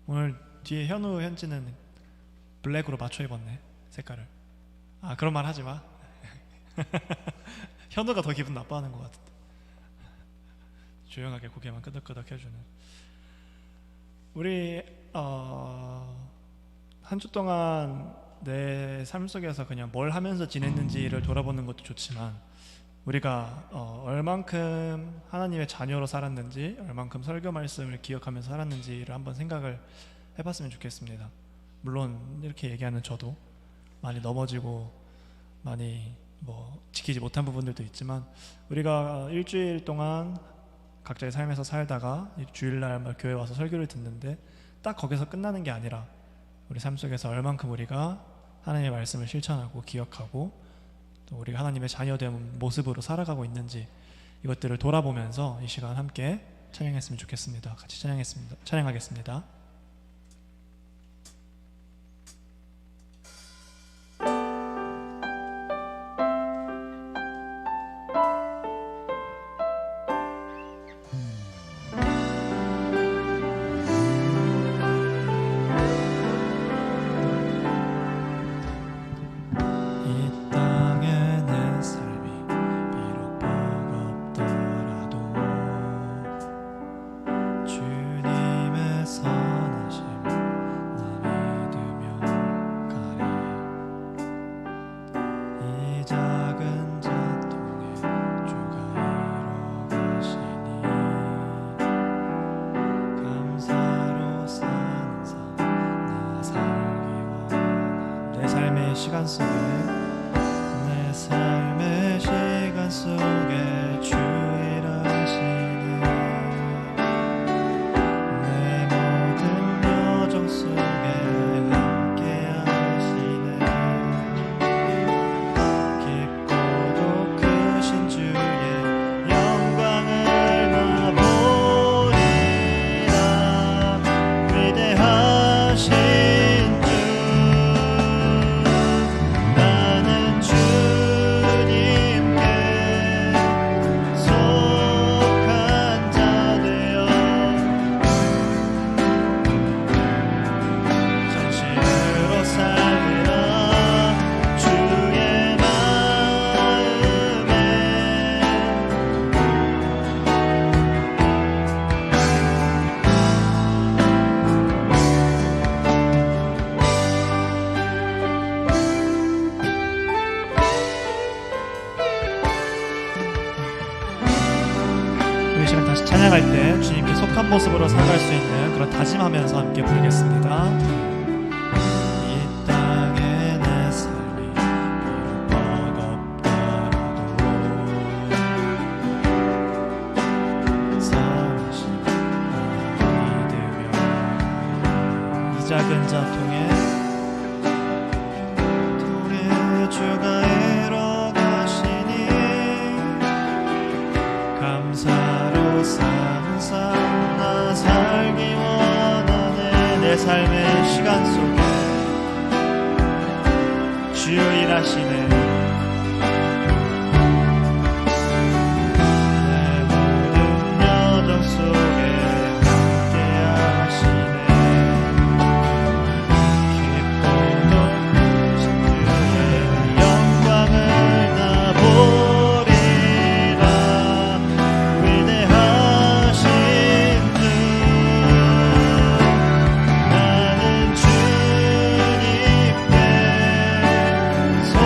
오늘 뒤에 현우 현지는 블랙으로 맞춰 입었네, 색깔을. 아, 그런 말 하지 마. 현우가 더 기분 나빠하는 것 같은데. 조용하게 고개만 끄덕끄덕 해주는. 우리 한 주 동안 내 삶 속에서 그냥 뭘 하면서 지냈는지를 돌아보는 것도 좋지만, 우리가 얼만큼 하나님의 자녀로 살았는지, 얼만큼 설교 말씀을 기억하면서 살았는지를 한번 생각을 해봤으면 좋겠습니다. 물론 이렇게 얘기하는 저도 많이 넘어지고 많이 지키지 못한 부분들도 있지만, 우리가 일주일 동안 각자의 삶에서 살다가 주일날 교회 와서 설교를 듣는데 딱 거기서 끝나는 게 아니라 우리 삶 속에서 얼만큼 우리가 하나님의 말씀을 실천하고 기억하고 또 우리가 하나님의 자녀된 모습으로 살아가고 있는지, 이것들을 돌아보면서 이 시간 함께 찬양했으면 좋겠습니다. 같이 찬양하겠습니다. 시간 속에, 내 삶의 시간 속에 주 일하시네. 내 모든 여정 속에 함께 하시네. 깊고도 크신 주의 영광을 나 보리라. 위대하신 찬양할 때 주님께 속한 모습으로 살아갈 수 있는 그런 다짐하면서 함께 부르겠습니다. 이 땅에 내 삶이 비록 버겁더라도 선하신 나를 믿으며 이 작은 자통에 주가 이뤄 가시니 감사로 사는 삶 나 살기 원하네. 내 삶의 시간 속에 주여 일하시네. 내 모든 여정 속에 함께 하시네. 깊고도 크신 주의 영광을 나 보리라. 위대하신 주 나는 주님께 속한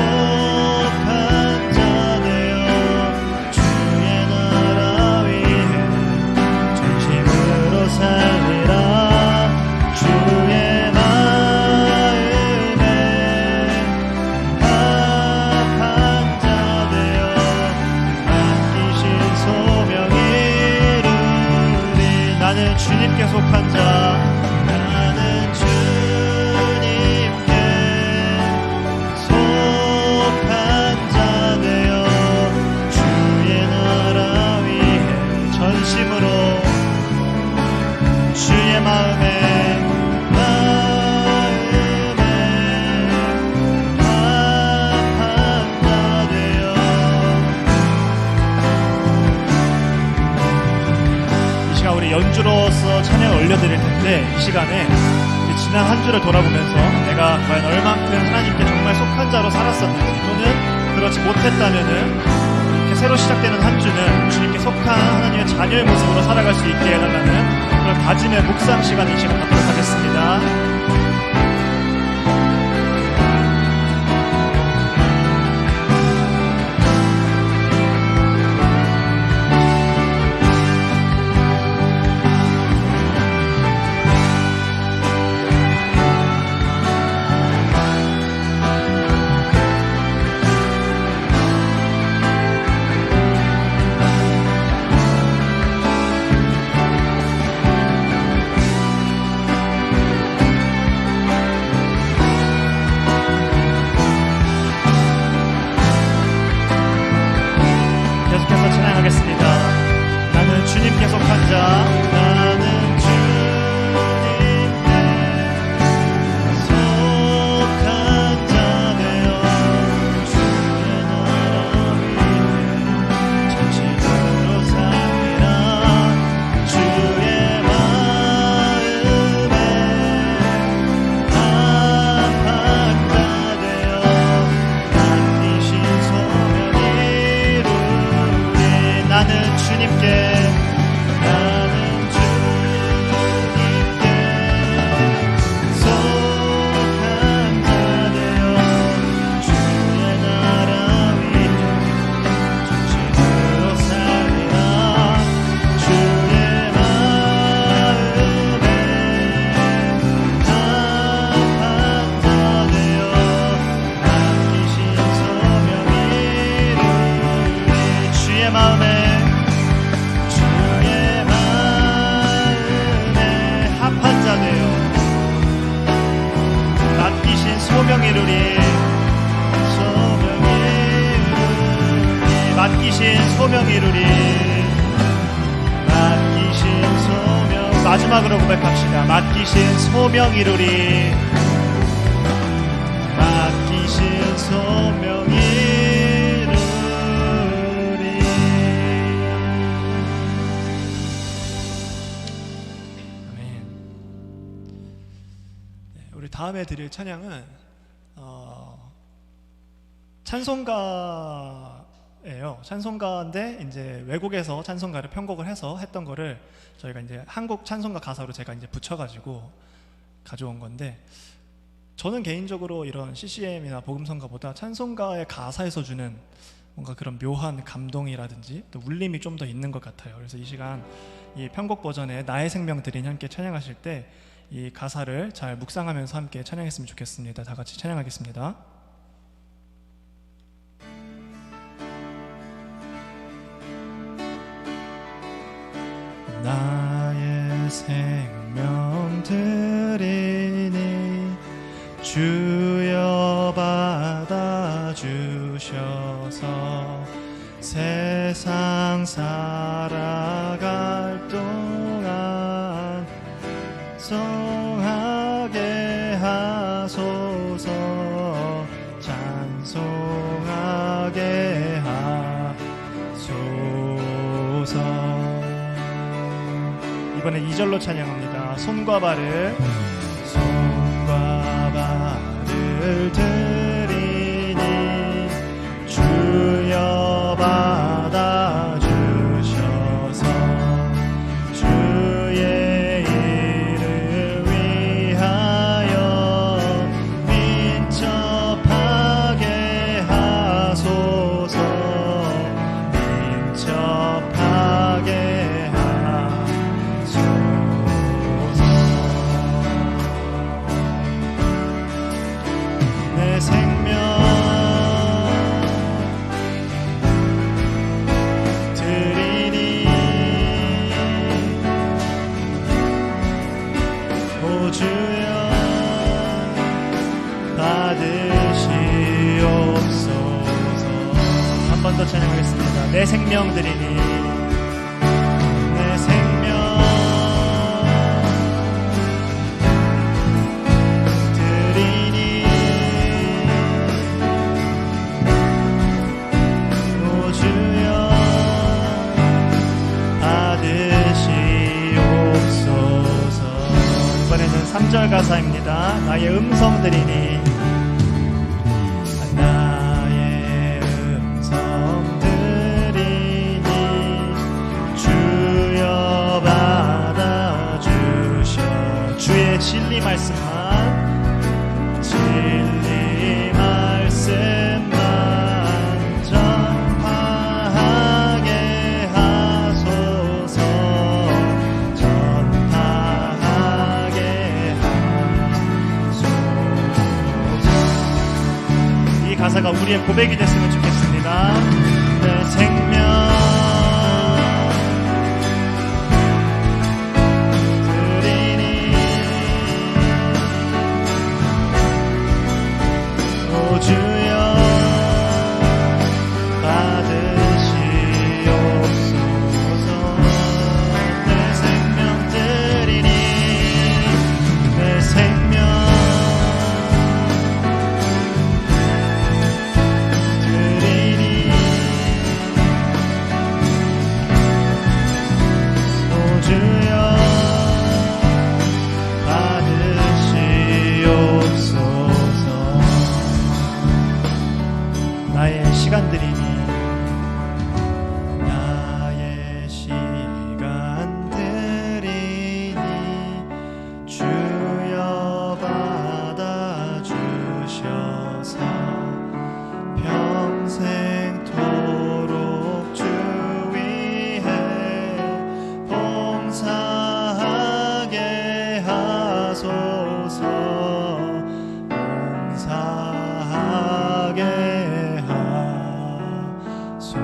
지난 한 주를 돌아보면서 내가 과연 얼만큼 하나님께 정말 속한 자로 살았었는지, 또는 그렇지 못했다면은 이렇게 새로 시작되는 한 주는 주님께 속한 하나님의 자녀의 모습으로 살아갈 수 있게 해달라는 그런 다짐의 묵상 시간 이 시간 갖도록 하겠습니다. 나는 주님께 속한 자, 나는 주님께 속한 자 되어 주의 나라 위에 전심으로 살리라. 주의 마음에 합한 자 되어 맡기신 소명 이루리. 나는 주님께 소명 이루리. 맡기신 소명 이루리. 맡기신 소명. 마지막으로 고백합시다. 맡기신 소명 이루리. 맡기신 소명 이루리. 아멘. 네, 우리 다음에 드릴 찬양은 찬송가예요. 찬송가인데 이제 외국에서 찬송가를 편곡을 해서 했던 거를 저희가 이제 한국 찬송가 가사로 제가 이제 붙여가지고 가져온 건데, 저는 개인적으로 이런 CCM이나 복음성가보다 찬송가의 가사에서 주는 뭔가 그런 묘한 감동이라든지 또 울림이 좀 더 있는 것 같아요. 그래서 이 시간 이 편곡 버전의 나의 생명 드린 함께 찬양하실 때 이 가사를 잘 묵상하면서 함께 찬양했으면 좋겠습니다. 다 같이 찬양하겠습니다. 나의 생명 드리니 주여 받아주셔서 세상 살아갈 동안 찬송하게 하소서. 찬송하게 하소서. 이번에 2절로 찬양합니다. 손과 발을 드리니 주여 받아주셔서 주의 일을 위하여 민첩하게 하소서. 민첩하게 내 생명 드리니 오 주여 받으시옵소서. 한 번 더 찬양하겠습니다. 내 생명 드리니 내 생명 3절 가사입니다. 나의 음성 들이니 나의 음성 들이니 주여 받아주셔. 주의 진리 말씀만 전파하게 하소서. 이 가사가 우리의 고백이 됐으면 좋겠습니다. 내 생명 드리니 오 주여 받으시옵소서. 내 생명 드리니 내 생명 주여 받으시옵소서. 나의 시간들이니 나의 시간들이니 주여 받아주셔서 평생토록 주 위해 봉사하게 하소서. 봉사하게 하소서.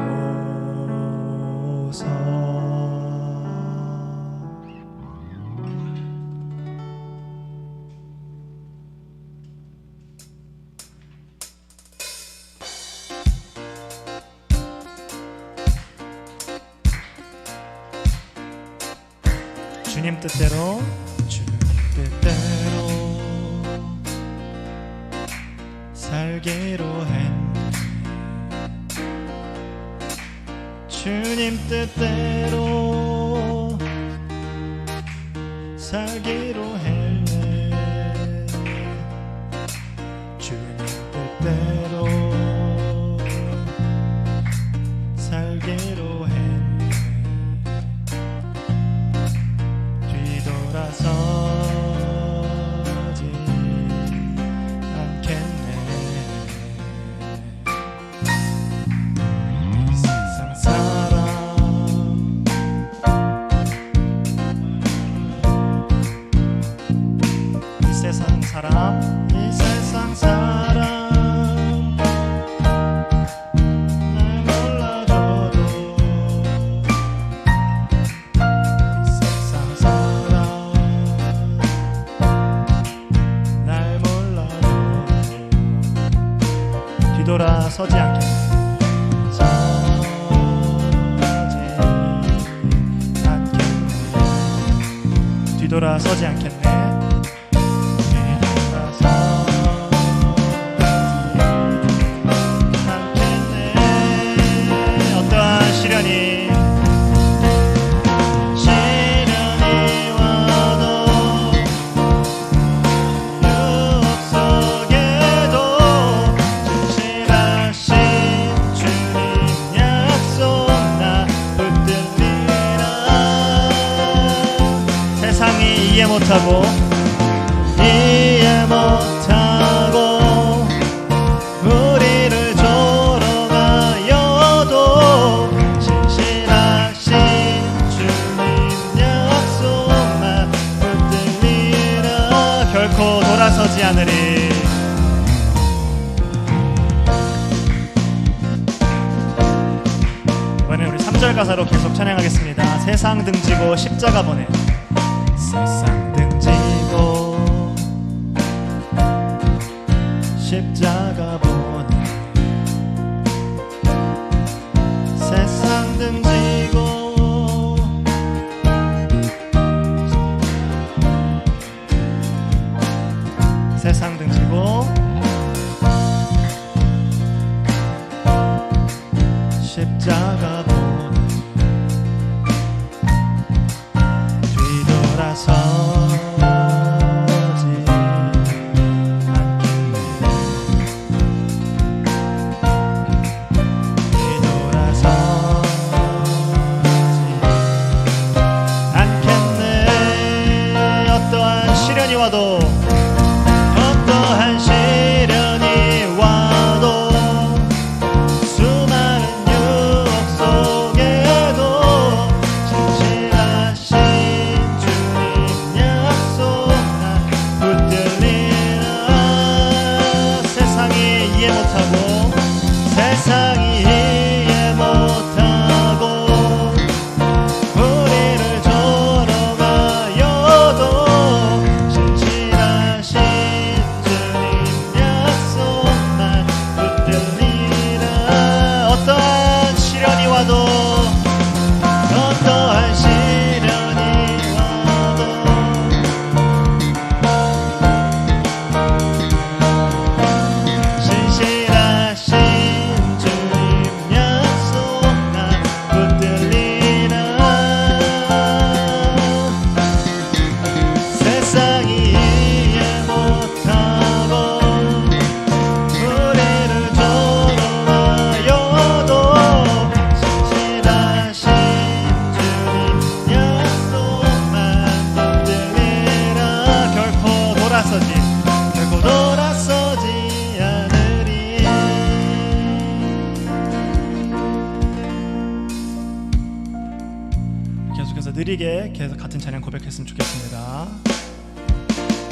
주님 뜻대로 주님 뜻대로 살기로 했네. 주님 뜻대로 살기로 했네. 주님 뜻대로 살기로 했네. 뒤돌아서지 않겠네. 이 세상 사람 이 세상 사람 이 세상 사람 날 몰라줘도 이 세상 사람 날 몰라줘도 뒤돌아서지 않겠네. 뒤돌아서지 않겠네. 어떠한 시련이 와도 유혹 속에도 진실하신 주님 약속 나 붙들리라. 세상이 이해 못하고 우리를 조롱하여도 진실하신 주님 약속만 붙들리라. 결코 돌아서지 않으리. 이번엔 우리 3절 가사로 계속 찬양하겠습니다. 세상 등지고 십자가 보내. 세상 등지고 십자가 보내. 세상 등지고 세상 등지고 십자가 보내. 뒤돌아서지 시련이 와도 어떠한 시련이 와도 수많은 유혹 속에도 진실하신 주님 약속 난 붙들리라. 세상이 이해 못하고 세상이 이해 못하고 우리를 조롱하여도 진실하신 주님 약속만 붙들리라. 어떠한 시련이 와도 어떠한 시련이 와도 진실하신 주님 약속만 붙들리라. 세상이 이해 못하고 우리를 조롱하여도 진실하신 주님 약속만 붙들리라. 결코 돌아서지 않으리. 계속해서 느리게 계속 같은 찬양 고백했으면 좋겠습니다.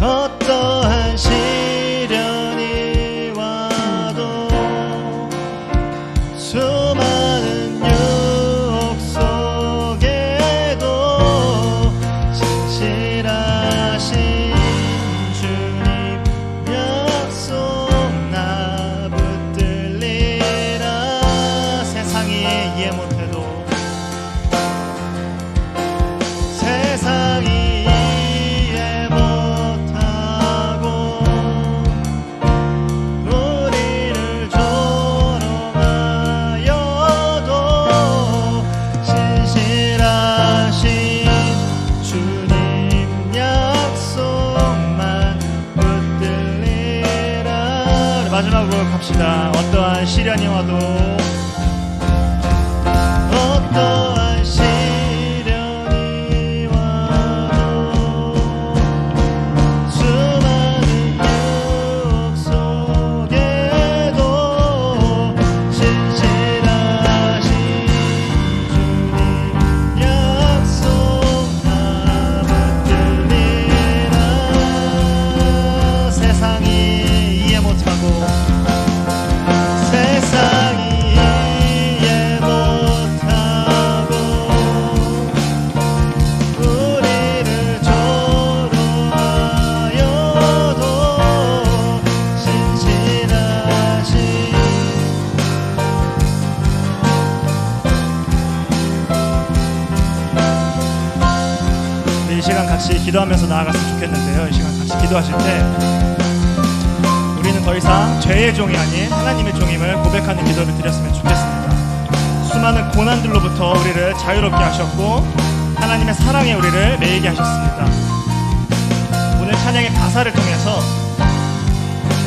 어떠한 시련이 와도 수많은 유혹 속에도 진실하신 주님 약속 나 붙들리라. 세상이 이해 못해도 세상이 이해 못하고 우리를 조롱하여도 진실하신 주님 약속만 붙들리라. 마지막으로 갑시다. 어떠한 시련이 와도 어떠한 시련이 와도 수많은 유혹 속에도 진실하신 주님 약속 나 붙들리라. 세상이 이해 못하고 세상이 이해 못하고 우리를 조롱하여도 진실하신 이 시간 같이 기도하면서 나아갔으면 좋겠는데요. 이 시간 같이 기도하실 때 우리는 더 이상 죄의 종이 아닌 하나님의 종임을 고백하는 기도를 드렸으면 좋겠습니다. 수많은 고난들로부터 우리를 자유롭게 하셨고 하나님의 사랑에 우리를 매이게 하셨습니다. 오늘 찬양의 가사를 통해서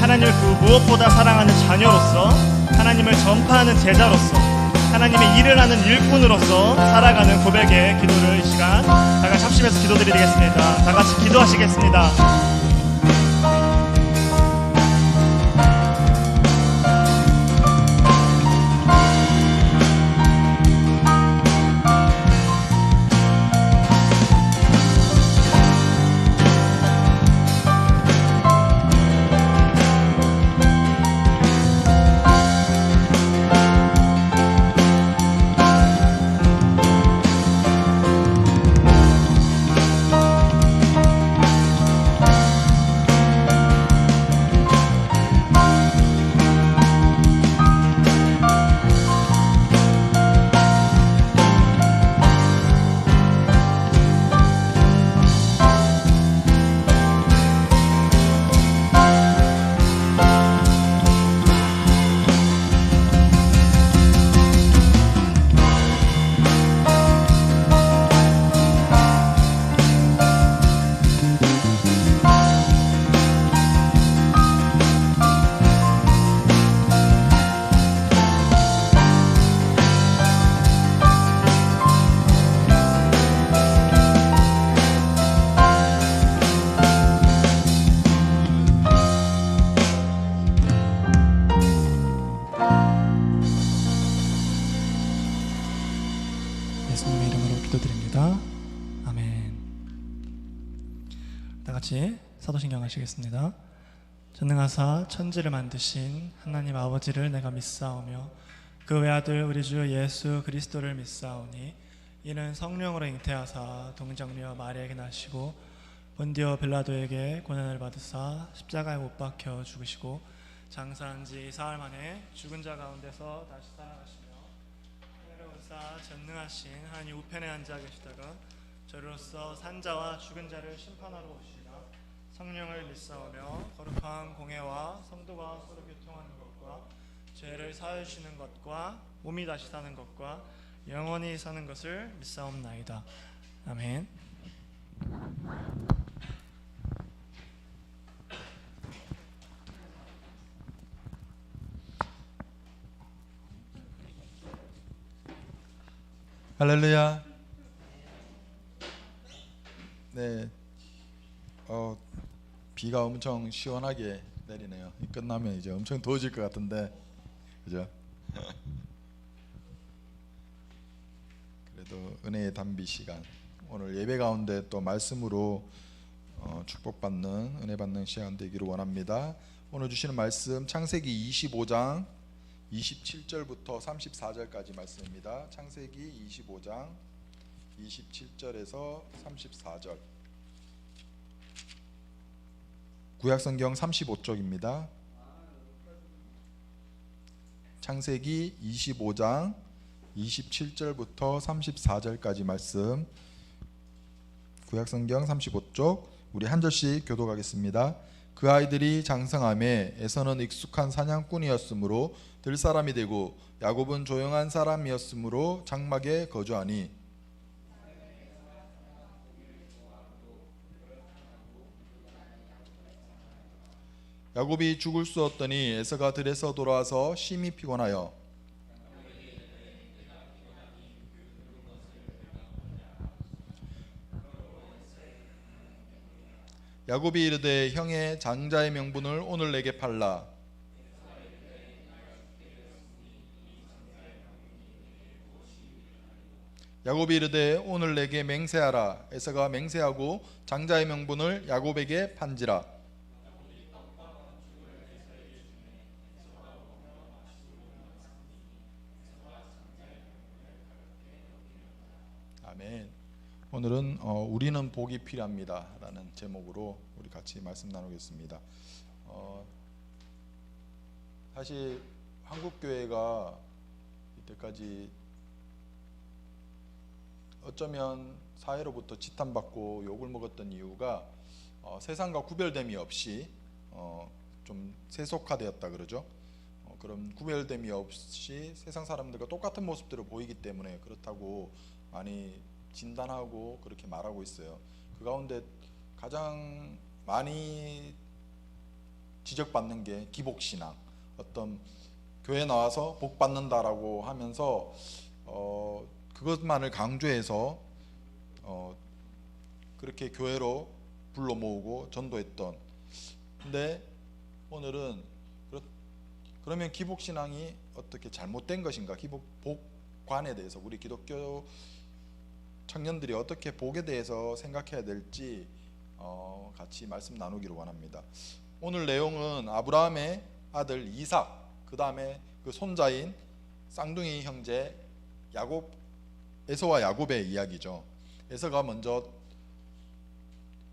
하나님을 그 무엇보다 사랑하는 자녀로서, 하나님을 전파하는 제자로서, 하나님의 일을 하는 일꾼으로서 살아가는 고백의 기도를 이 시간 다 같이 합심해서 기도드리겠습니다. 다 같이 기도하시겠습니다. 같이 사도신경 하시겠습니다. 전능하사 천지를 만드신 하나님 아버지를 내가 믿사오며 그 외아들 우리 주 예수 그리스도를 믿사오니 이는 성령으로 잉태하사 동정녀 마리아에게 나시고 본디오 빌라도에게 고난을 받으사 십자가에 못 박혀 죽으시고 장사한 지 사흘 만에 죽은 자 가운데서 다시 살아나시며 하늘에 오르사 전능하신 하나님 우편에 앉아 계시다가 저로서 산자와 죽은 자를 심판하러 오시리라. 성령을 믿사오며 거룩한 공회와 성도가 서로 교통하는 것과 죄를 사하여 주시는 것과 몸이 다시 사는 것과 영원히 사는 것을 믿사옵나이다. 아멘. 할렐루야. 네, 비가 엄청 시원하게 내리네요. 끝나면 이제 엄청 더워질 것 같은데, 그죠? 그래도 은혜의 단비 시간, 오늘 예배 가운데 또 말씀으로 축복받는, 은혜 받는 시간 되기를 원합니다. 오늘 주시는 말씀 창세기 25장 27절부터 34절까지 말씀입니다. 창세기 25장 27절에서 34절. 구약성경 35쪽입니다. 창세기 25장 27절부터 34절까지 말씀. 구약성경 35쪽. 우리 한 절씩 교독하겠습니다. 그 아이들이 장성함에 에서는 익숙한 사냥꾼이었으므로 들사람이 되고 야곱은 조용한 사람이었으므로 장막에 거주하니 야곱이 죽을 수 없더니 에서가 들에서 돌아와서 심히 피곤하여 야곱이 이르되 형의 장자의 명분을 오늘 내게 팔라. 야곱이 이르되 오늘 내게 맹세하라. 에서가 맹세하고 장자의 명분을 야곱에게 판지라. 아멘. 오늘은 우리는 복이 필요합니다 라는 제목으로 우리 같이 말씀 나누겠습니다. 사실 한국교회가 이때까지 어쩌면 사회로부터 지탄받고 욕을 먹었던 이유가 세상과 구별됨이 없이 좀 세속화되었다 그러죠. 그런 구별됨이 없이 세상 사람들과 똑같은 모습들을 보이기 때문에 그렇다고 많이 진단하고 그렇게 말하고 있어요. 그 가운데 가장 많이 지적받는 게 기복신앙, 어떤 교회 나와서 복 받는다라고 하면서 그것만을 강조해서 그렇게 교회로 불러 모으고 전도했던. 근데 오늘은 그러면 기복신앙이 어떻게 잘못된 것인가, 복관에 대해서 우리 기독교 청년들이 어떻게 복에 대해서 생각해야 될지 같이 말씀 나누기를 원합니다. 오늘 내용은 아브라함의 아들 이삭, 그 다음에 그 손자인 쌍둥이 형제 야곱, 에서와 야곱의 이야기죠. 에서가 먼저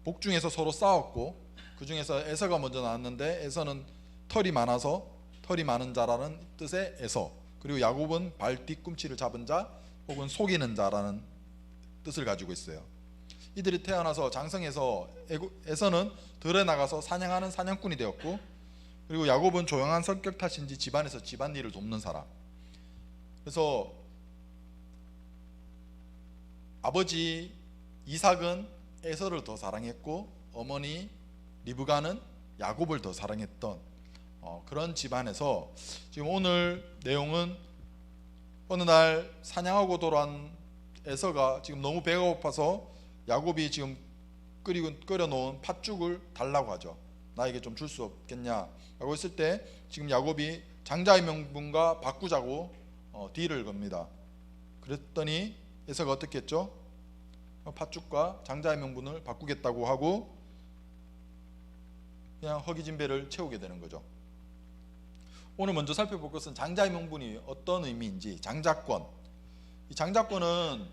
복중에서 서로 싸웠고 그 중에서 에서가 먼저 나왔는데 에서는 털이 많아서 털이 많은 자라는 뜻의 에서, 그리고 야곱은 발 뒤꿈치를 잡은 자 혹은 속이는 자라는 뜻을 가지고 있어요. 이들이 태어나서 장성해서 에서는 들에 나가서 사냥하는 사냥꾼이 되었고, 그리고 야곱은 조용한 성격 탓인지 집안에서 집안일을 돕는 사람. 그래서 아버지 이삭은 에서를 더 사랑했고 어머니 리브가는 야곱을 더 사랑했던 그런 집안에서 지금 오늘 내용은 어느 날 사냥하고 돌아온 에서가 지금 너무 배가 고파서 야곱이 지금 끓여놓은 팥죽을 달라고 하죠. 나에게 좀 줄 수 없겠냐 라고 했을 때 지금 야곱이 장자의 명분과 바꾸자고 딜을 겁니다. 그랬더니 에서가 어떻게 했죠? 팥죽과 장자의 명분을 바꾸겠다고 하고 그냥 허기진 배를 채우게 되는 거죠. 오늘 먼저 살펴볼 것은 장자의 명분이 어떤 의미인지. 장자권. 이 장자권은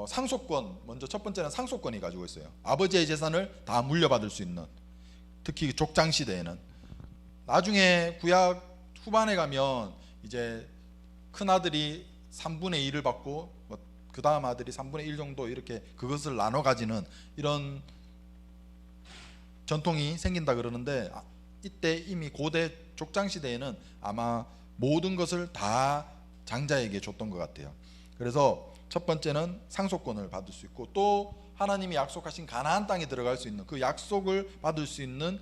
상속권, 먼저 첫 번째는 상속권이 가지고 있어요. 아버지의 재산을 다 물려받을 수 있는, 특히 족장 시대에는. 나중에 구약 후반에 가면 이제 큰 아들이 3분의 2를 받고 그 다음 아들이 3분의 1 정도 이렇게 그것을 나눠 가지는 이런 전통이 생긴다 그러는데, 이때 이미 고대 족장 시대에는 아마 모든 것을 다 장자에게 줬던 것 같아요. 그래서 첫 번째는 상속권을 받을 수 있고, 또 하나님이 약속하신 가나안 땅에 들어갈 수 있는 그 약속을 받을 수 있는,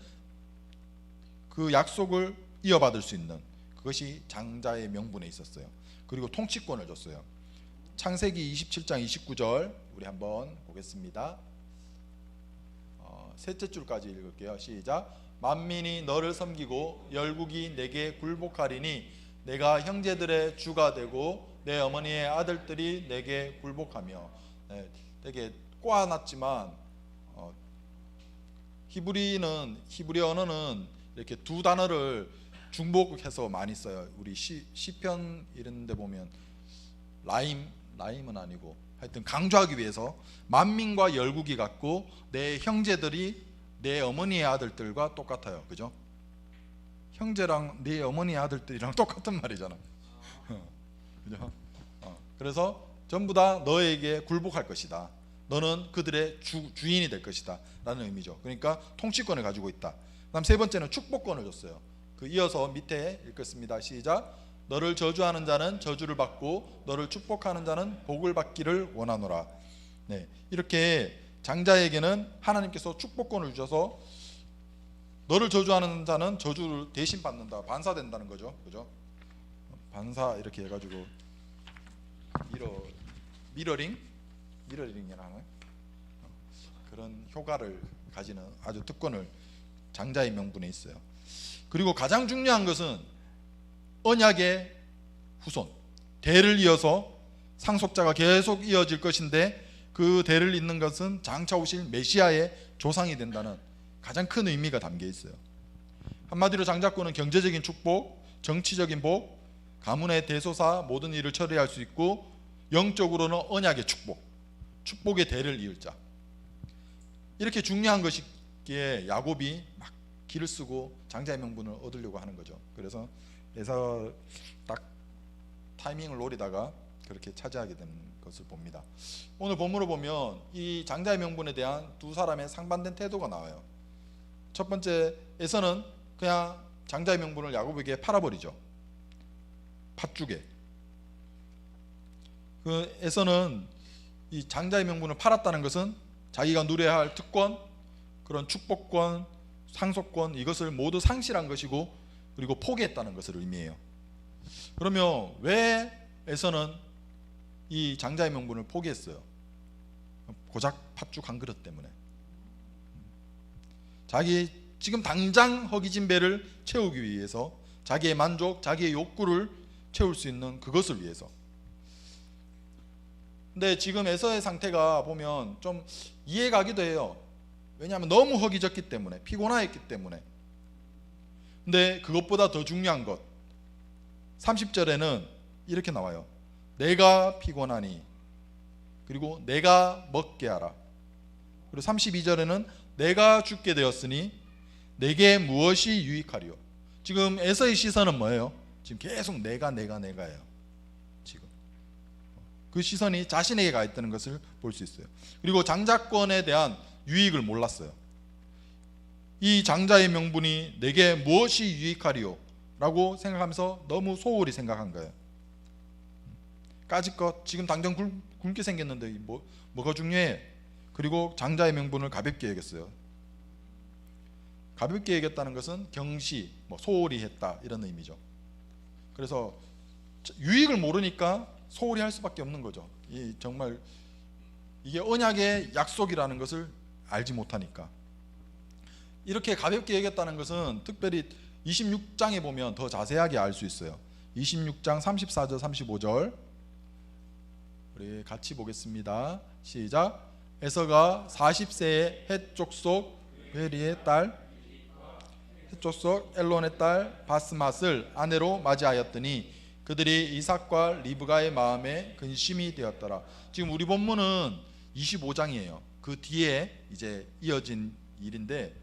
그 약속을 이어받을 수 있는 그것이 장자의 명분에 있었어요. 그리고 통치권을 줬어요. 창세기 27장 29절 우리 한번 보겠습니다. 셋째 줄까지 읽을게요. 시작. 만민이 너를 섬기고 열국이 내게 굴복하리니 내가 형제들의 주가 되고 내 어머니의 아들들이 내게 굴복하며. 되게 꼬아놨지만 히브리 언어는 이렇게 두 단어를 중복해서 많이 써요. 우리 시편 이런 데 보면 라임은 아니고 하여튼 강조하기 위해서 만민과 열국이 같고 내 형제들이 내 어머니의 아들들과 똑같아요. 그죠? 형제랑 내 어머니의 아들들이랑 똑같은 말이잖아. 그죠? 그래서 전부 다 너에게 굴복할 것이다. 너는 그들의 주인이 될 것이다 라는 의미죠. 그러니까 통치권을 가지고 있다. 그다음 세 번째는 축복권을 줬어요. 그 이어서 밑에 읽겠습니다. 시작. 너를 저주하는 자는 저주를 받고 너를 축복하는 자는 복을 받기를 원하노라. 네, 이렇게 장자에게는 하나님께서 축복권을 주셔서 너를 저주하는 자는 저주를 대신 받는다, 반사된다는 거죠. 그죠? 반사 이렇게 해가지고 미러링이라 하나요? 그런 효과를 가지는 아주 특권을 장자의 명분에 있어요. 그리고 가장 중요한 것은 언약의 후손, 대를 이어서 상속자가 계속 이어질 것인데, 그 대를 잇는 것은 장차 오실 메시아의 조상이 된다는 가장 큰 의미가 담겨 있어요. 한마디로 장자권은 경제적인 축복, 정치적인 복, 가문의 대소사 모든 일을 처리할 수 있고, 영적으로는 언약의 축복, 축복의 대를 이을 자. 이렇게 중요한 것이기에 야곱이 막 기를 쓰고 장자의 명분을 얻으려고 하는 거죠. 그래서 에서 딱 타이밍을 노리다가 그렇게 차지하게 된 것을 봅니다. 오늘 본문을 보면 이 장자의 명분에 대한 두 사람의 상반된 태도가 나와요. 첫 번째, 에서는 그냥 장자의 명분을 야곱에게 팔아버리죠. 팥죽에. 그 에서는 이 장자의 명분을 팔았다는 것은 자기가 누려야 할 특권, 그런 축복권, 상속권, 이것을 모두 상실한 것이고, 그리고 포기했다는 것을 의미해요. 그러면 왜 에서는 이 장자의 명분을 포기했어요? 고작 팥죽 한 그릇 때문에. 자기 지금 당장 허기진 배를 채우기 위해서, 자기의 만족, 자기의 욕구를 채울 수 있는 그것을 위해서. 근데 지금 에서의 상태가 보면 좀 이해가기도 해요. 왜냐하면 너무 허기졌기 때문에, 피곤하였기 때문에. 근데 그것보다 더 중요한 것, 30절에는 이렇게 나와요. 내가 피곤하니, 그리고 내가 먹게 하라. 그리고 32절에는 내가 죽게 되었으니 내게 무엇이 유익하리요. 지금 에서의 시선은 뭐예요? 지금 계속 내가예요. 지금 그 시선이 자신에게 가 있다는 것을 볼 수 있어요. 그리고 장자권에 대한 유익을 몰랐어요. 이 장자의 명분이 내게 무엇이 유익하리요? 라고 생각하면서 너무 소홀히 생각한 거예요. 까짓것 지금 당장 굶게 생겼는데 뭐가 중요해? 그리고 장자의 명분을 가볍게 여겼어요. 가볍게 여겼다는 것은 경시, 소홀히 했다 이런 의미죠. 그래서 유익을 모르니까 소홀히 할 수밖에 없는 거죠. 정말 이게 언약의 약속이라는 것을 알지 못하니까. 이렇게 가볍게 여겼다는 것은 특별히 26장에 보면 더 자세하게 알 수 있어요. 26장 34절 35절 우리 같이 보겠습니다. 시작. 에서가 40세에 헷 족속 베리의 딸 헷족속 엘론의 딸 바스맛을 아내로 맞이하였더니 그들이 이삭과 리브가의 마음에 근심이 되었더라. 지금 우리 본문은 25장이에요. 그 뒤에 이제 이어진 일인데,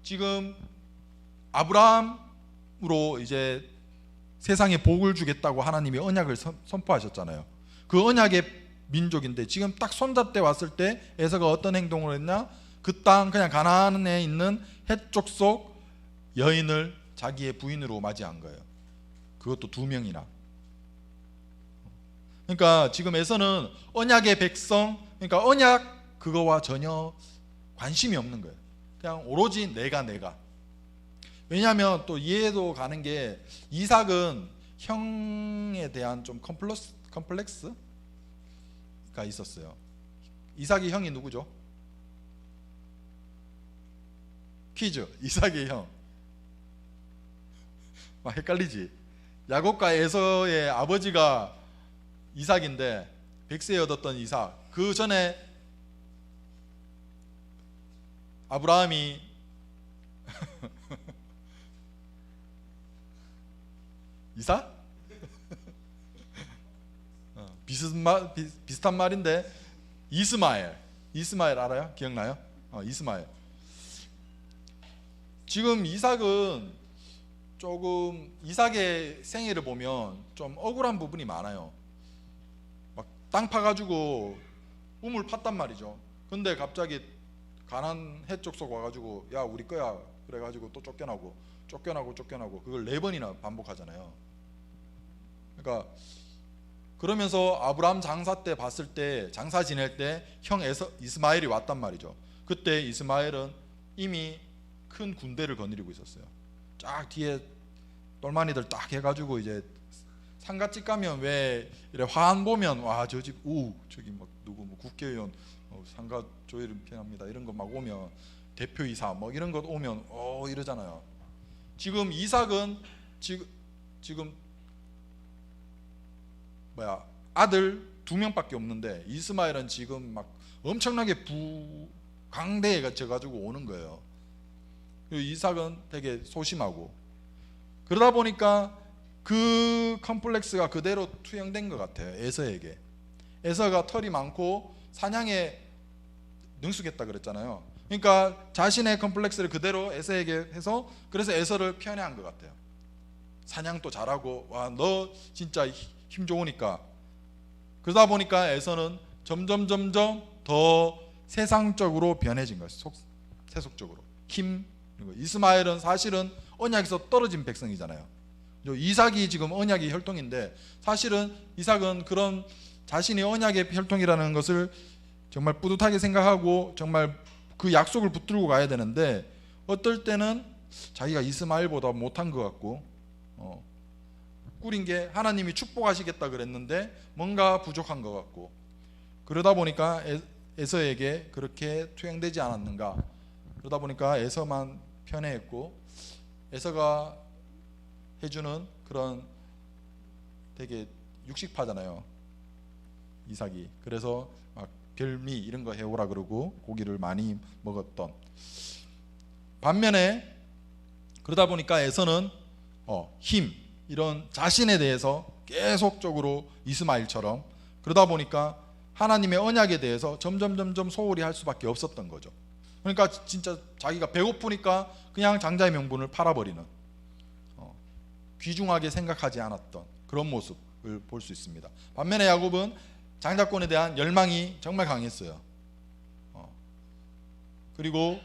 지금 아브라함으로 이제 세상에 복을 주겠다고 하나님이 언약을 선포하셨잖아요. 그 언약의 민족인데 지금 딱 손자 때 왔을 때 에서가 어떤 행동을 했냐? 그 땅 그냥 가나안에 있는 헷족속 여인을 자기의 부인으로 맞이한 거예요. 그것도 2명이나. 그러니까 지금 에서는 언약의 백성, 그러니까 언약 그거와 전혀 관심이 없는 거예요. 그냥 오로지 내가. 왜냐하면 또 이해도 가는 게, 이삭은 형에 대한 좀 컴플렉스가 있었어요. 이삭의 형이 누구죠? 퀴즈. 이삭의 형. 헷갈리지? 야곱과 에서의 아버지가 이삭인데 100세에 얻었던 이삭. 그 전에 아브라함이 이삭? 비슷한 말인데 이스마엘 알아요? 기억나요? 이스마엘. 지금 이삭은 조금, 이삭의 생애를 보면 좀 억울한 부분이 많아요. 막 땅 파가지고 우물 팠단 말이죠. 근데 갑자기 가나안 헷족속 와가지고 야 우리 거야 그래가지고 또 쫓겨나고 그걸 4번이나 반복하잖아요. 그러니까 그러면서 아브라함 장사 때 봤을 때, 장사 지낼 때 형 이스마엘이 왔단 말이죠. 그때 이스마엘은 이미 큰 군대를 거느리고 있었어요. 쫙 뒤에 똘마니들 딱 해가지고, 이제 상가집 가면 왜 이래 화환 보면 와 저 집 저기 막 누구 뭐 국회의원 상가 조회를 편합니다 이런 거 막 오면, 대표이사 뭐 이런 것 오면 이러잖아요. 지금 이삭은 지금 아들 2명밖에 없는데 이스마엘은 지금 막 엄청나게 강대에 져가지고 오는 거예요. 그리고 이삭은 되게 소심하고, 그러다 보니까 그 컴플렉스가 그대로 투영된 것 같아요. 에서에게. 에서가 털이 많고 사냥에 능숙했다 그랬잖아요. 그러니까 자신의 컴플렉스를 그대로 에서에게 해서, 그래서 에서를 편애한 것 같아요. 사냥도 잘하고 와 너 진짜 힘 좋으니까. 그러다 보니까 에서는 점점 더 세상적으로 변해진 거예요. 세속적으로. 이스마엘은 사실은 언약에서 떨어진 백성이잖아요. 이삭이 지금 언약의 혈통인데, 사실은 이삭은 그런 자신이 언약의 혈통이라는 것을 정말 뿌듯하게 생각하고 정말 그 약속을 붙들고 가야 되는데, 어떨 때는 자기가 이스마엘보다 못한 것 같고, 꾸린 게 하나님이 축복하시겠다 그랬는데 뭔가 부족한 것 같고, 그러다 보니까 에서에게 그렇게 투영되지 않았는가. 그러다 보니까 에서만 편애했고, 에서가 해주는 그런 되게 육식파잖아요, 이삭이. 그래서 막 별미 이런 거 해오라 그러고 고기를 많이 먹었던. 반면에 그러다 보니까 에서는 힘 이런 자신에 대해서 계속적으로 이스마엘처럼, 그러다 보니까 하나님의 언약에 대해서 점점 소홀히 할 수밖에 없었던 거죠. 그러니까 진짜 자기가 배고프니까 그냥 장자의 명분을 팔아버리는, 귀중하게 생각하지 않았던 그런 모습을 볼 수 있습니다. 반면에 야곱은 장자권에 대한 열망이 정말 강했어요. 그리고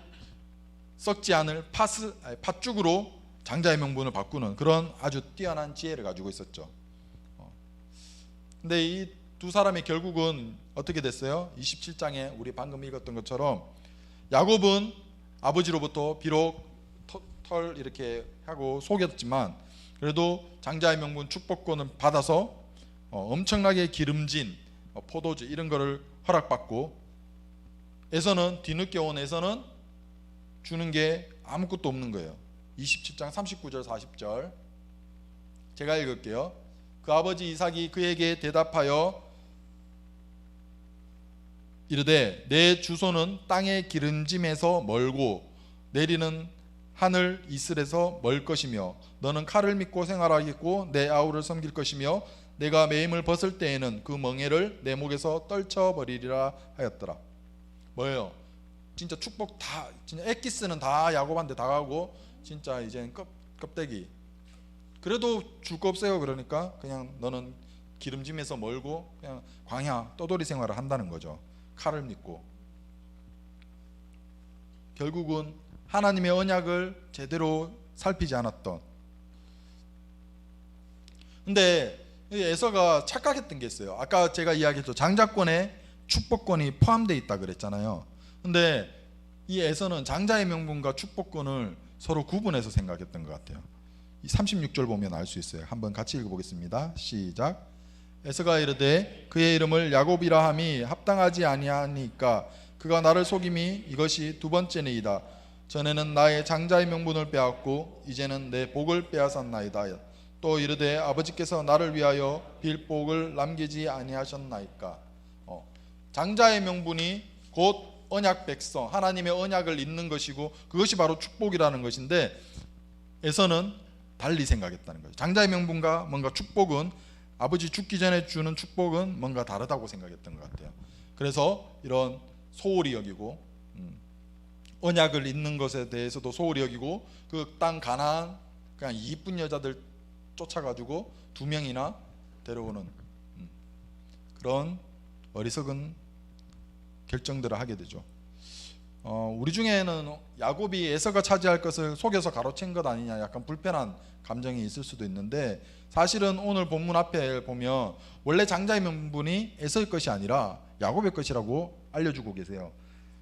썩지 않을 팥죽으로 장자의 명분을 바꾸는 그런 아주 뛰어난 지혜를 가지고 있었죠. 근데 이 두 사람이 결국은 어떻게 됐어요? 27장에 우리 방금 읽었던 것처럼 야곱은 아버지로부터 비록 털 이렇게 하고 속였지만 그래도 장자의 명분 축복권을 받아서 엄청나게 기름진 포도주 이런 거를 허락받고, 에서는 뒤늦게 온 에서는 주는 게 아무것도 없는 거예요. 27장 39절 40절 제가 읽을게요. 그 아버지 이삭이 그에게 대답하여 이르되 내 주소는 땅의 기름짐에서 멀고 내리는 하늘 이슬에서 멀 것이며 너는 칼을 믿고 생활하겠고 내 아우를 섬길 것이며 내가 매임을 벗을 때에는 그 멍에를 내 목에서 떨쳐버리리라 하였더라. 뭐예요? 진짜 축복 다, 진짜 엑기스는 다 야곱한테 다 가고 진짜 이제 껍데기. 그래도 줄 거 없어요. 그러니까 그냥 너는 기름짐에서 멀고 그냥 광야 떠돌이 생활을 한다는 거죠. 칼을 믿고. 결국은 하나님의 언약을 제대로 살피지 않았던. 근데 에서가 착각했던 게 있어요. 아까 제가 이야기했죠. 장자권에 축복권이 포함되어 있다 그랬잖아요. 근데 이 에서는 장자의 명분과 축복권을 서로 구분해서 생각했던 것 같아요. 이 36절 보면 알 수 있어요. 한번 같이 읽어보겠습니다. 시작. 에서가 이르되 그의 이름을 야곱이라 함이 합당하지 아니하니까 그가 나를 속임이 이것이 두 번째니이다. 전에는 나의 장자의 명분을 빼앗고 이제는 내 복을 빼앗았나이다. 또 이르되 아버지께서 나를 위하여 빌 복을 남기지 아니하셨나이까. 장자의 명분이 곧 언약 백성, 하나님의 언약을 잇는 것이고 그것이 바로 축복이라는 것인데 에서는 달리 생각했다는 거죠. 장자의 명분과 뭔가 축복은, 아버지 죽기 전에 주는 축복은 뭔가 다르다고 생각했던 것 같아요. 그래서 이런 소홀히 여기고 언약을 잇는 것에 대해서도 소홀히 여기고 그 땅 가나안 그냥 이쁜 여자들 쫓아가지고 2명이나 데려오는 그런 어리석은 결정들을 하게 되죠. 우리 중에는 야곱이 에서가 차지할 것을 속여서 가로챈 것 아니냐 약간 불편한 감정이 있을 수도 있는데 사실은 오늘 본문 앞에 보면 원래 장자의 명분이 에서의 것이 아니라 야곱의 것이라고 알려주고 계세요.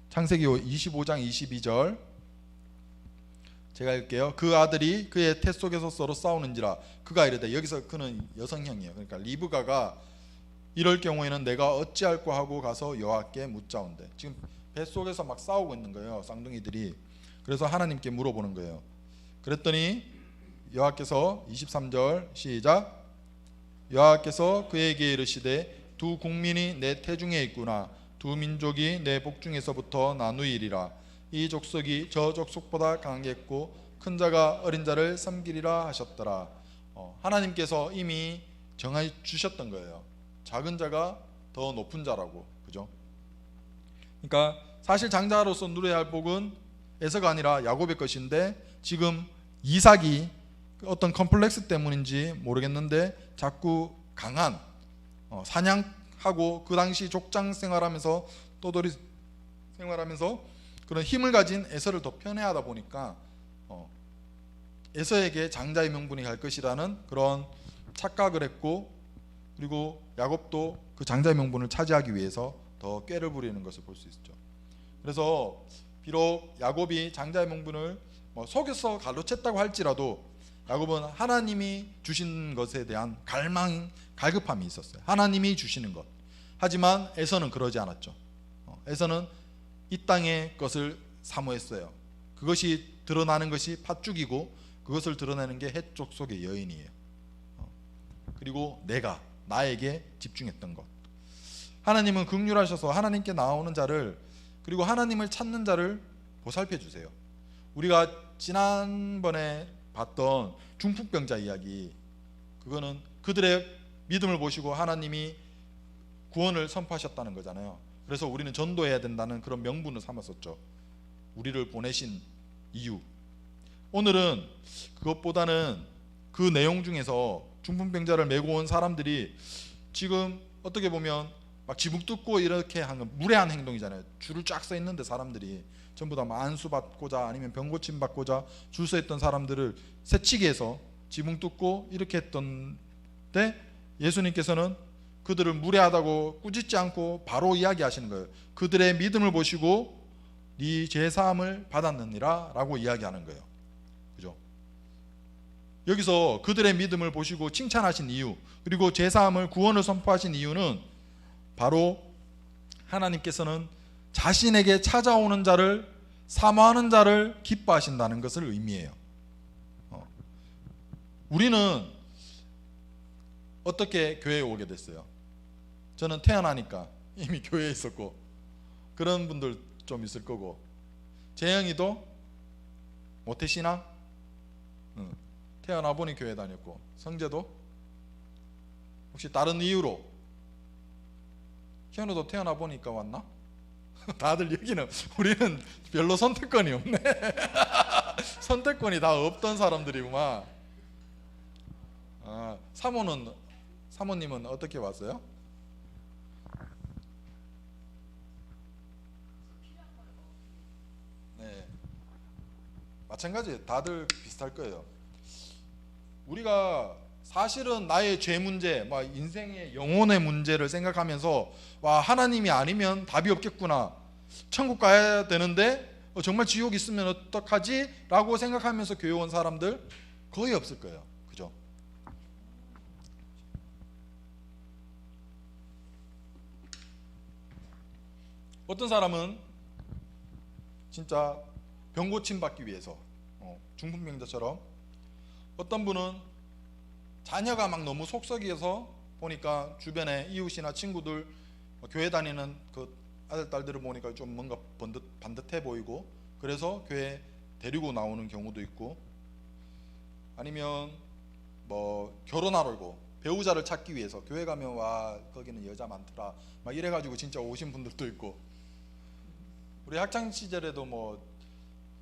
창세기 25장 22절 제가 읽게요. 그 아들이 그의 태 속에서 서로 싸우는지라 그가 이르되, 여기서 그는 여성형이에요. 그러니까 리브가가 이럴 경우에는 내가 어찌할꼬 하고 가서 여호와께 묻자온대. 지금 뱃속에서 막 싸우고 있는 거예요, 쌍둥이들이. 그래서 하나님께 물어보는 거예요. 그랬더니 여호와께서 23절 시작. 여호와께서 그에게 이르시되 두 국민이 내 태중에 있구나. 두 민족이 내 복중에서부터 나누이리라. 이 족속이 저 족속보다 강하겠고 큰 자가 어린 자를 섬기리라 하셨더라. 하나님께서 이미 정해 주셨던 거예요. 작은 자가 더 높은 자라고. 그죠? 그러니까 사실 장자로서 누려야 할 복은 에서가 아니라 야곱의 것인데 지금 이삭이 어떤 컴플렉스 때문인지 모르겠는데 자꾸 강한 사냥하고 그 당시 족장 생활하면서 떠돌이 생활하면서 그런 힘을 가진 에서를 더 편애하다 보니까 에서에게 장자의 명분이 갈 것이라는 그런 착각을 했고, 그리고 야곱도 그 장자의 명분을 차지하기 위해서 더 꾀를 부리는 것을 볼 수 있죠. 그래서 비록 야곱이 장자의 명분을 속여서 가로챘다고 할지라도 야곱은 하나님이 주신 것에 대한 갈급함이 있었어요. 하나님이 주시는 것. 하지만 에서는 그러지 않았죠. 에서는 이 땅의 것을 사모했어요. 그것이 드러나는 것이 팥죽이고 그것을 드러내는 게 햇족 속의 여인이에요. 그리고 나에게 집중했던 것. 하나님은 긍휼하셔서 하나님께 나오는 자를, 그리고 하나님을 찾는 자를 보살펴 주세요. 우리가 지난번에 봤던 중풍병자 이야기, 그거는 그들의 믿음을 보시고 하나님이 구원을 선포하셨다는 거잖아요. 그래서 우리는 전도해야 된다는 그런 명분을 삼았었죠. 우리를 보내신 이유. 오늘은 그것보다는 그 내용 중에서 중풍병자를 메고 온 사람들이 지금 어떻게 보면 막 지붕 뚫고 이렇게 하는 무례한 행동이잖아요. 줄을 쫙 서 있는데 사람들이 전부 다 안수 받고자 아니면 병 고침 받고자 줄 서 있던 사람들을 새치기해서 지붕 뚫고 이렇게 했던데 예수님께서는 그들을 무례하다고 꾸짖지 않고 바로 이야기하시는 거예요. 그들의 믿음을 보시고 네 죄 사함을 받았느니라 라고 이야기하는 거예요. 그죠? 여기서 그들의 믿음을 보시고 칭찬하신 이유, 그리고 죄 사함을, 구원을 선포하신 이유는 바로 하나님께서는 자신에게 찾아오는 자를, 사모하는 자를 기뻐하신다는 것을 의미해요. 우리는 어떻게 교회에 오게 됐어요? 저는 태어나니까 이미 교회에 있었고, 그런 분들 좀 있을 거고, 재영이도 모태신앙? 응. 태어나 보니 교회 다녔고. 성재도? 혹시 다른 이유로? 현우도 태어나 보니까 왔나? 다들 여기는 우리는 별로 선택권이 없네. 선택권이 다 없던 사람들이구만. 사모님은 어떻게 왔어요? 네, 마찬가지 다들 비슷할 거예요. 우리가 사실은 나의 죄 문제, 막 인생의 영혼의 문제를 생각하면서 와, 하나님이 아니면 답이 없겠구나, 천국 가야 되는데 정말 지옥 있으면 어떡하지? 라고 생각하면서 교회 온 사람들 거의 없을 거예요. 그죠? 어떤 사람은 진짜 병 고침 받기 위해서, 중풍병자처럼, 어떤 분은 자녀가 막 너무 속썩여서 보니까 주변에 이웃이나 친구들, 교회 다니는 그 아들 딸들을 보니까 좀 뭔가 반듯해 보이고 그래서 교회 데리고 나오는 경우도 있고, 아니면 뭐 결혼하려고 배우자를 찾기 위해서 교회 가면 와 거기는 여자 많더라 막 이래가지고 진짜 오신 분들도 있고, 우리 학창 시절에도 뭐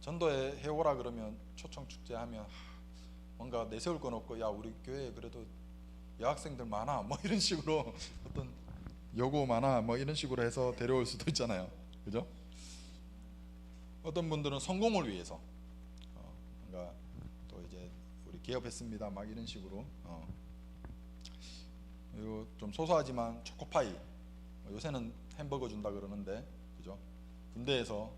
전도회 해오라 그러면 초청 축제하면 뭔가 내세울 건 없고, 야 우리 교회에 그래도 여학생들 많아 뭐 이런 식으로 어떤 요구 많아 뭐 이런 식으로 해서 데려올 수도 있잖아요. 그죠? 어떤 분들은 성공을 위해서 뭔가 또 이제 우리 개업했습니다 막 이런 식으로, 그리고 좀 소소하지만 초코파이, 요새는 햄버거 준다 그러는데, 그죠? 군대에서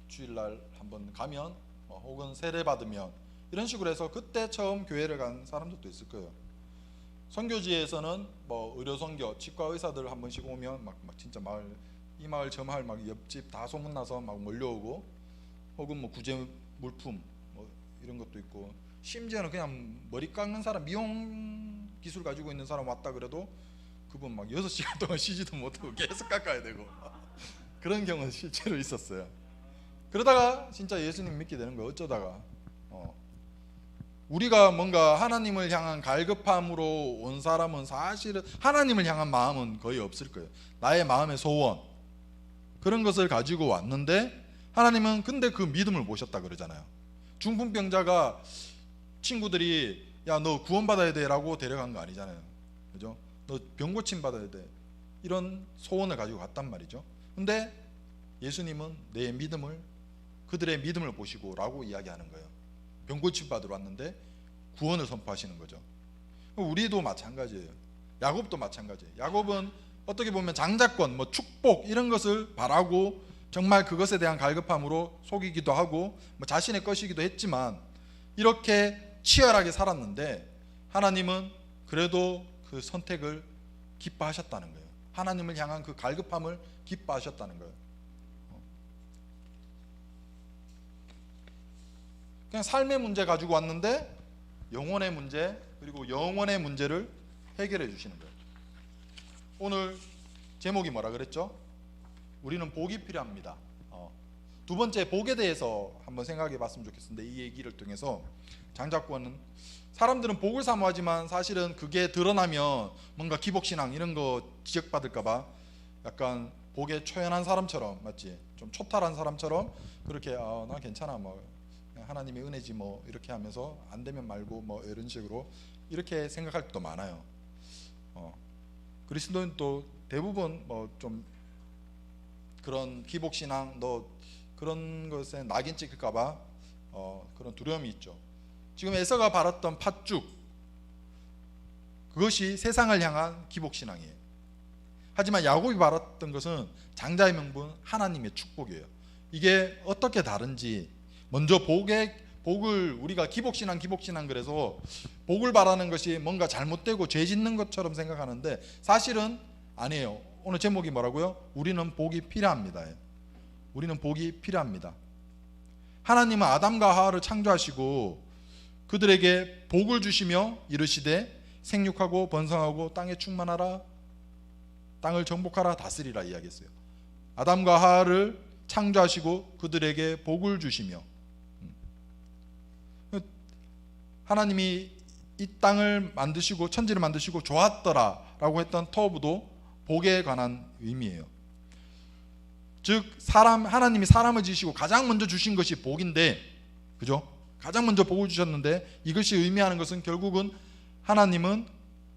주일날 한번 가면 혹은 세례 받으면 이런 식으로 해서 그때 처음 교회를 간 사람들도 있을 거예요. 선교지에서는 뭐 의료 선교, 치과 의사들 한 번씩 오면 막 진짜 이 마을 저 마을 막 옆집 다 소문나서 막 몰려오고, 혹은 뭐 구제 물품 뭐 이런 것도 있고, 심지어는 그냥 머리 깎는 사람, 미용 기술 가지고 있는 사람 왔다 그래도 그분 막 6시간 동안 쉬지도 못하고 계속 깎아야 되고 그런 경우는 실제로 있었어요. 그러다가 진짜 예수님 믿게 되는 거예요. 어쩌다가. 우리가 뭔가 하나님을 향한 갈급함으로 온 사람은 사실은 하나님을 향한 마음은 거의 없을 거예요. 나의 마음의 소원, 그런 것을 가지고 왔는데, 하나님은 근데 그 믿음을 보셨다 그러잖아요. 중풍병자가 친구들이 야 너 구원받아야 돼 라고 데려간 거 아니잖아요. 그죠? 너 병고침 받아야 돼, 이런 소원을 가지고 갔단 말이죠. 근데 예수님은 내 믿음을, 그들의 믿음을 보시고 라고 이야기하는 거예요. 병고침 받으러 왔는데 구원을 선포하시는 거죠. 우리도 마찬가지예요. 야곱도 마찬가지예요. 야곱은 어떻게 보면 장자권, 뭐 축복 이런 것을 바라고 정말 그것에 대한 갈급함으로 속이기도 하고 뭐 자신의 것이기도 했지만 이렇게 치열하게 살았는데, 하나님은 그래도 그 선택을 기뻐하셨다는 거예요. 하나님을 향한 그 갈급함을 기뻐하셨다는 거예요. 그냥 삶의 문제 가지고 왔는데 영혼의 문제, 그리고 영원의 문제를 해결해 주시는 거예요. 오늘 제목이 뭐라 그랬죠? 우리는 복이 필요합니다. 두 번째, 복에 대해서 한번 생각해 봤으면 좋겠습니다. 이 얘기를 통해서 장자권은, 사람들은 복을 사모하지만 사실은 그게 드러나면 뭔가 기복신앙 이런 거 지적받을까 봐 약간 복에 초연한 사람처럼, 맞지? 좀 초탈한 사람처럼 그렇게 나 괜찮아 뭐 하나님의 은혜지 뭐 이렇게 하면서 안 되면 말고 뭐 이런 식으로 이렇게 생각할 때도 많아요. 그리스도인도 대부분 뭐 좀 그런 기복신앙, 너 그런 것에 낙인 찍힐까봐 그런 두려움이 있죠. 지금 에서가 바랐던 팥죽, 그것이 세상을 향한 기복신앙이에요. 하지만 야곱이 바랐던 것은 장자의 명분, 하나님의 축복이에요. 이게 어떻게 다른지, 먼저 복을 우리가 기복신앙 그래서 복을 바라는 것이 뭔가 잘못되고 죄 짓는 것처럼 생각하는데 사실은 아니에요. 오늘 제목이 뭐라고요? 우리는 복이 필요합니다. 우리는 복이 필요합니다. 하나님은 아담과 하와를 창조하시고 그들에게 복을 주시며 이르시되 생육하고 번성하고 땅에 충만하라, 땅을 정복하라, 다스리라 이야기했어요. 아담과 하와를 창조하시고 그들에게 복을 주시며, 하나님이 이 땅을 만드시고 천지를 만드시고 좋았더라라고 했던 터부도 복에 관한 의미예요. 즉 하나님이 사람을 지으시고 가장 먼저 주신 것이 복인데, 그죠? 가장 먼저 복을 주셨는데 이것이 의미하는 것은 결국은 하나님은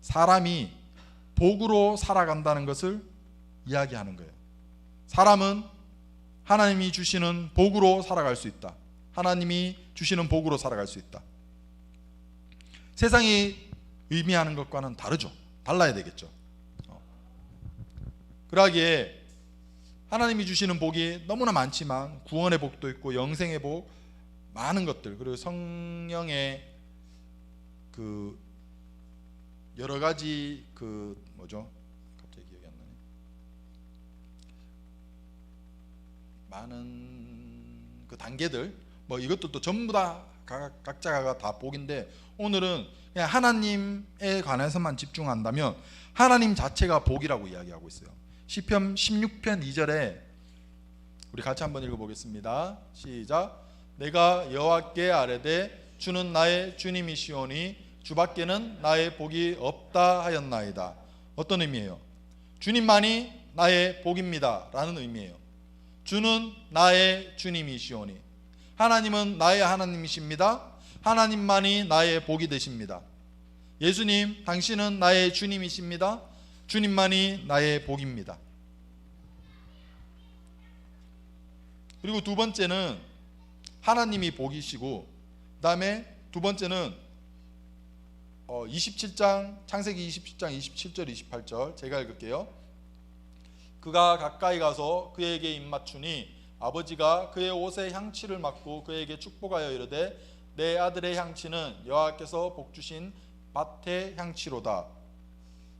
사람이 복으로 살아간다는 것을 이야기하는 거예요. 사람은 하나님이 주시는 복으로 살아갈 수 있다. 하나님이 주시는 복으로 살아갈 수 있다. 세상이 의미하는 것과는 다르죠. 달라야 되겠죠. 그러기에 하나님이 주시는 복이 너무나 많지만 구원의 복도 있고 영생의 복, 많은 것들, 그리고 성령의 그 여러 가지 갑자기 기억이 안 나네. 많은 그 단계들, 이것도 전부 다 각자가 다 복인데, 오늘은 그냥 하나님에 관해서만 집중한다면 하나님 자체가 복이라고 이야기하고 있어요. 시편 16편 2절에 우리 같이 한번 읽어보겠습니다. 시작. 내가 여호와께 아뢰되 주는 나의 주님이시오니 주밖에는 나의 복이 없다 하였나이다. 어떤 의미예요? 주님만이 나의 복입니다 라는 의미예요. 주는 나의 주님이시오니, 하나님은 나의 하나님이십니다. 하나님만이 나의 복이 되십니다. 예수님, 당신은 나의 주님이십니다. 주님만이 나의 복입니다. 그리고 두 번째는 하나님이 복이시고, 그 다음에 두 번째는 27장 창세기 27장 27절 28절 제가 읽을게요. 그가 가까이 가서 그에게 입맞추니 아버지가 그의 옷에 향취를 맡고 그에게 축복하여 이르되 내 아들의 향취는 여호와께서 복주신 밭의 향취로다.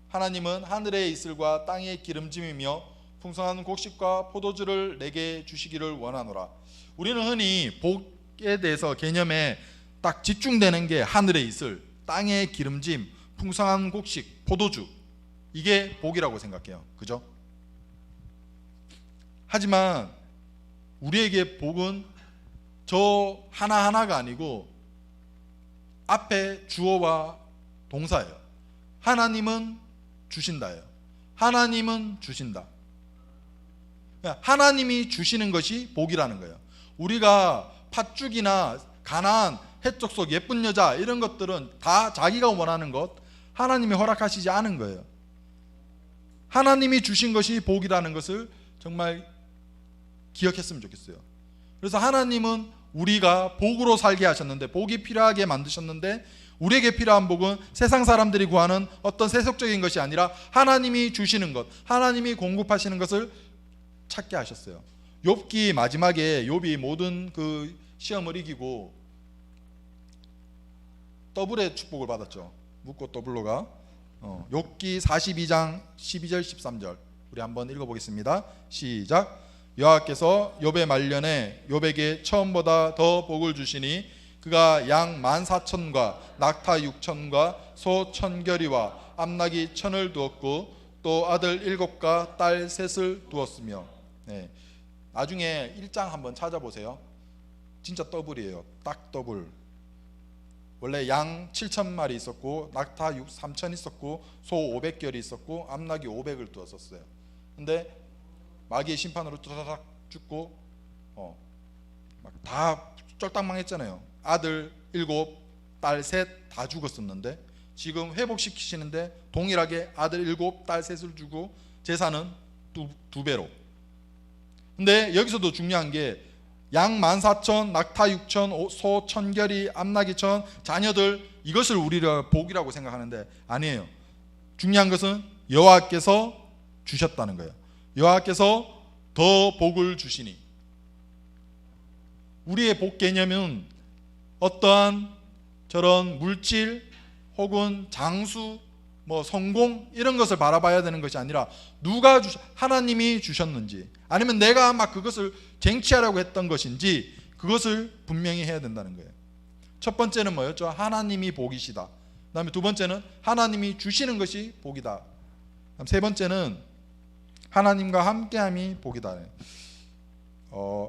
하나님은 하늘의 이슬과 땅의 기름짐이며 풍성한 곡식과 포도주를 내게 주시기를 원하노라. 우리는 흔히 복에 대해서 개념에 딱 집중되는 게 하늘의 이슬, 땅의 기름짐, 풍성한 곡식, 포도주, 이게 복이라고 생각해요. 그죠? 하지만 우리에게 복은 저 하나하나가 아니고 앞에 주어와 동사예요. 하나님은 주신다예요. 하나님은 주신다. 하나님이 주시는 것이 복이라는 거예요. 우리가 팥죽이나 가나안, 해쪽 속 예쁜 여자, 이런 것들은 다 자기가 원하는 것, 하나님이 허락하시지 않은 거예요. 하나님이 주신 것이 복이라는 것을 정말 기억했으면 좋겠어요. 그래서 하나님은 우리가 복으로 살게 하셨는데, 복이 필요하게 만드셨는데, 우리에게 필요한 복은 세상 사람들이 구하는 어떤 세속적인 것이 아니라 하나님이 주시는 것, 하나님이 공급하시는 것을 찾게 하셨어요. 욥기 마지막에 욥이 모든 그 시험을 이기고 더블의 축복을 받았죠. 묻고 더블로가. 욥기 42장 12절 13절 우리 한번 읽어보겠습니다. 시작. 여호와께서 욥의 말년에 욥에게 처음보다 더 복을 주시니 그가 양 14,000과 낙타 6,000과 소 1,000결이와 암나귀 1,000을 두었고 또 아들 7과 딸 3을 두었으며. 네. 나중에 1장 한번 찾아보세요. 진짜 더블이에요. 딱 더블. 원래 양 7,000마리 있었고 낙타 3,000 있었고 소 500결이 있었고 암나귀 500을 두었었어요. 근데 마귀의 심판으로 뚜다닥 죽고 막 다 쫄딱망했잖아요. 아들 7, 딸 3 다 죽었었는데 지금 회복시키시는데 동일하게 아들 7, 딸 3을 주고 재산은 두 배로. 근데 여기서도 중요한 게 양 14,000, 낙타 6,000, 소 1,000결이, 암나귀 1,000, 자녀들, 이것을 우리가 복이라고 생각하는데 아니에요. 중요한 것은 여호와께서 주셨다는 거예요. 여호와께서 더 복을 주시니. 우리의 복 개념은 어떠한 저런 물질 혹은 장수, 성공, 이런 것을 바라봐야 되는 것이 아니라 누가 하나님이 주셨는지, 아니면 내가 막 그것을 쟁취하려고 했던 것인지, 그것을 분명히 해야 된다는 거예요. 첫 번째는 뭐였죠? 하나님이 복이시다. 그 다음에 두 번째는 하나님이 주시는 것이 복이다. 그다음 세 번째는 하나님과 함께함이 복이다.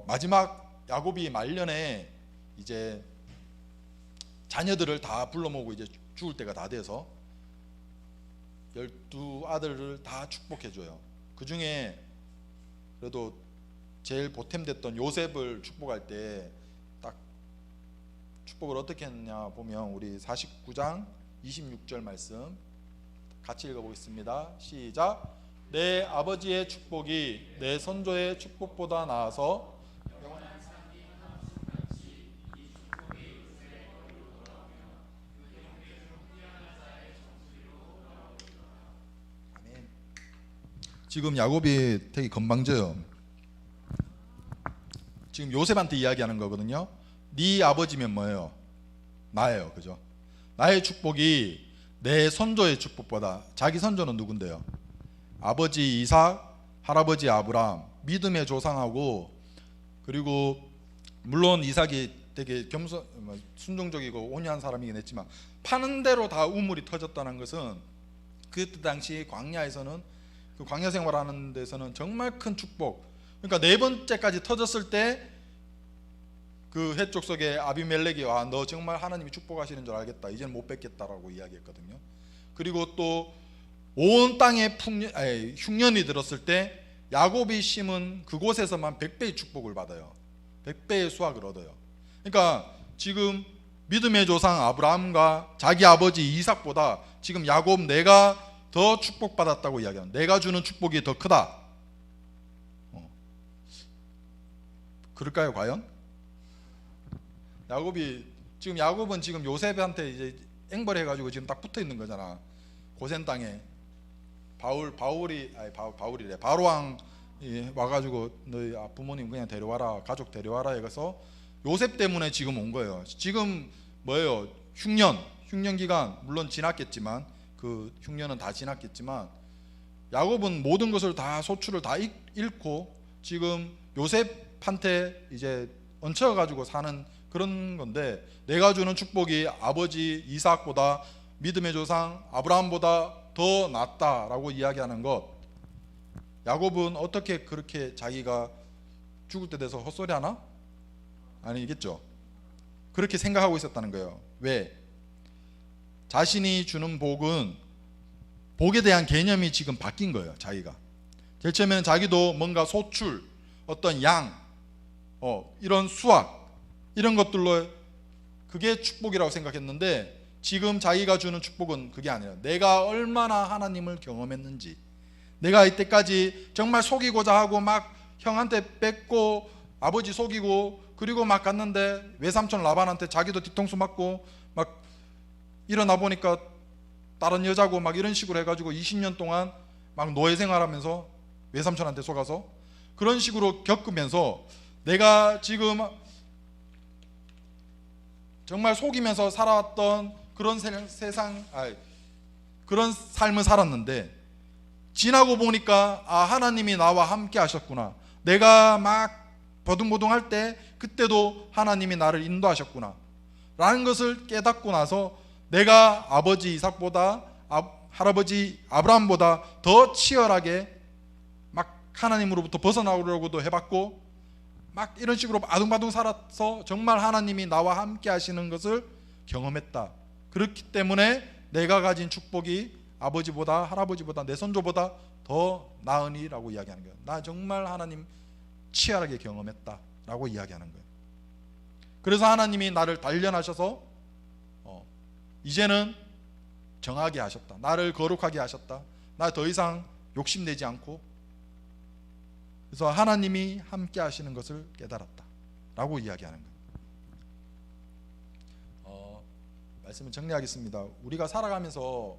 마지막 야곱이 말년에 이제 자녀들을 다 불러 모으고 이제 죽을 때가 다 돼서 12아들을 다 축복해 줘요. 그 중에 그래도 제일 보탬됐던 요셉을 축복할 때 딱 축복을 어떻게 했냐 보면 우리 49장 26절 말씀 같이 읽어보겠습니다. 시작. 내 아버지의 축복이 내 선조의 축복보다 나아서 지금 야곱이 되게 건방져요. 지금 요셉한테 이야기하는 거거든요. 네 아버지면 뭐예요? 나예요. 그죠? 나의 축복이 내 선조의 축복보다, 자기 선조는 누군데요? 아버지 이삭, 할아버지 아브라함, 믿음의 조상하고, 그리고 물론 이삭이 되게 순종적이고 온유한 사람이긴 했지만 파는 대로 다 우물이 터졌다는 것은 그때 당시 광야에서는, 그 광야 생활하는 데서는 정말 큰 축복. 그러니까 네 번째까지 터졌을 때 그 해쪽 속에 아비멜렉이 와, 너 정말 하나님이 축복하시는 줄 알겠다, 이제는 못 뵙겠다라고 이야기했거든요. 그리고 또 온 땅에 흉년이 들었을 때 야곱이 심은 그곳에서만 100배의 축복을 받아요. 100배의 수확을 얻어요. 그러니까 지금 믿음의 조상 아브라함과 자기 아버지 이삭보다 지금 야곱 내가 더 축복받았다고 이야기합니다. 내가 주는 축복이 더 크다. 그럴까요 과연? 야곱은 지금 요셉한테 이제 앵벌해가지고 지금 딱 붙어 있는 거잖아. 고센 땅에 바로왕 와가지고 너희 부모님 그냥 데려와라, 가족 데려와라 해서 요셉 때문에 지금 온 거예요. 지금 뭐예요? 흉년 기간 물론 지났겠지만, 그 흉년은 다 지났겠지만 야곱은 모든 것을 다 소출을 다 잃고 지금 요셉한테 이제 얹혀가지고 사는 그런 건데, 내가 주는 축복이 아버지 이삭보다, 믿음의 조상 아브라함보다 더 낫다라고 이야기하는 것. 야곱은 어떻게 그렇게 자기가 죽을 때 돼서 헛소리 하나? 아니겠죠. 그렇게 생각하고 있었다는 거예요. 왜? 자신이 주는 복에 대한 개념이 지금 바뀐 거예요. 자기가 제일 처음에는 자기도 뭔가 소출, 어떤 양, 이런 수확, 이런 것들로 그게 축복이라고 생각했는데, 지금 자기가 주는 축복은 그게 아니라 내가 얼마나 하나님을 경험했는지, 내가 이때까지 정말 속이고자 하고 막 형한테 뺏고 아버지 속이고 그리고 막 갔는데 외삼촌 라반한테 자기도 뒤통수 맞고 막 일어나 보니까 다른 여자고 막 이런 식으로 해가지고 20년 동안 막 노예 생활하면서 외삼촌한테 속아서 그런 식으로 겪으면서 내가 지금 정말 속이면서 살아왔던 그런 그런 삶을 살았는데, 지나고 보니까 하나님이 나와 함께 하셨구나, 내가 막 버둥버둥할 때 그때도 하나님이 나를 인도하셨구나 라는 것을 깨닫고 나서 내가 아버지 이삭보다 할아버지 아브라함보다 더 치열하게 막 하나님으로부터 벗어나오려고도 해봤고 막 이런 식으로 아둥바둥 살아서 정말 하나님이 나와 함께 하시는 것을 경험했다. 그렇기 때문에 내가 가진 축복이 아버지보다 할아버지보다 내 선조보다 더 나으니라고 이야기하는 거예요. 나 정말 하나님 치열하게 경험했다 라고 이야기하는 거예요. 그래서 하나님이 나를 단련하셔서 이제는 정하게 하셨다, 나를 거룩하게 하셨다, 나 더 이상 욕심내지 않고, 그래서 하나님이 함께 하시는 것을 깨달았다 라고 이야기하는 거예요. 말씀을 정리하겠습니다. 우리가 살아가면서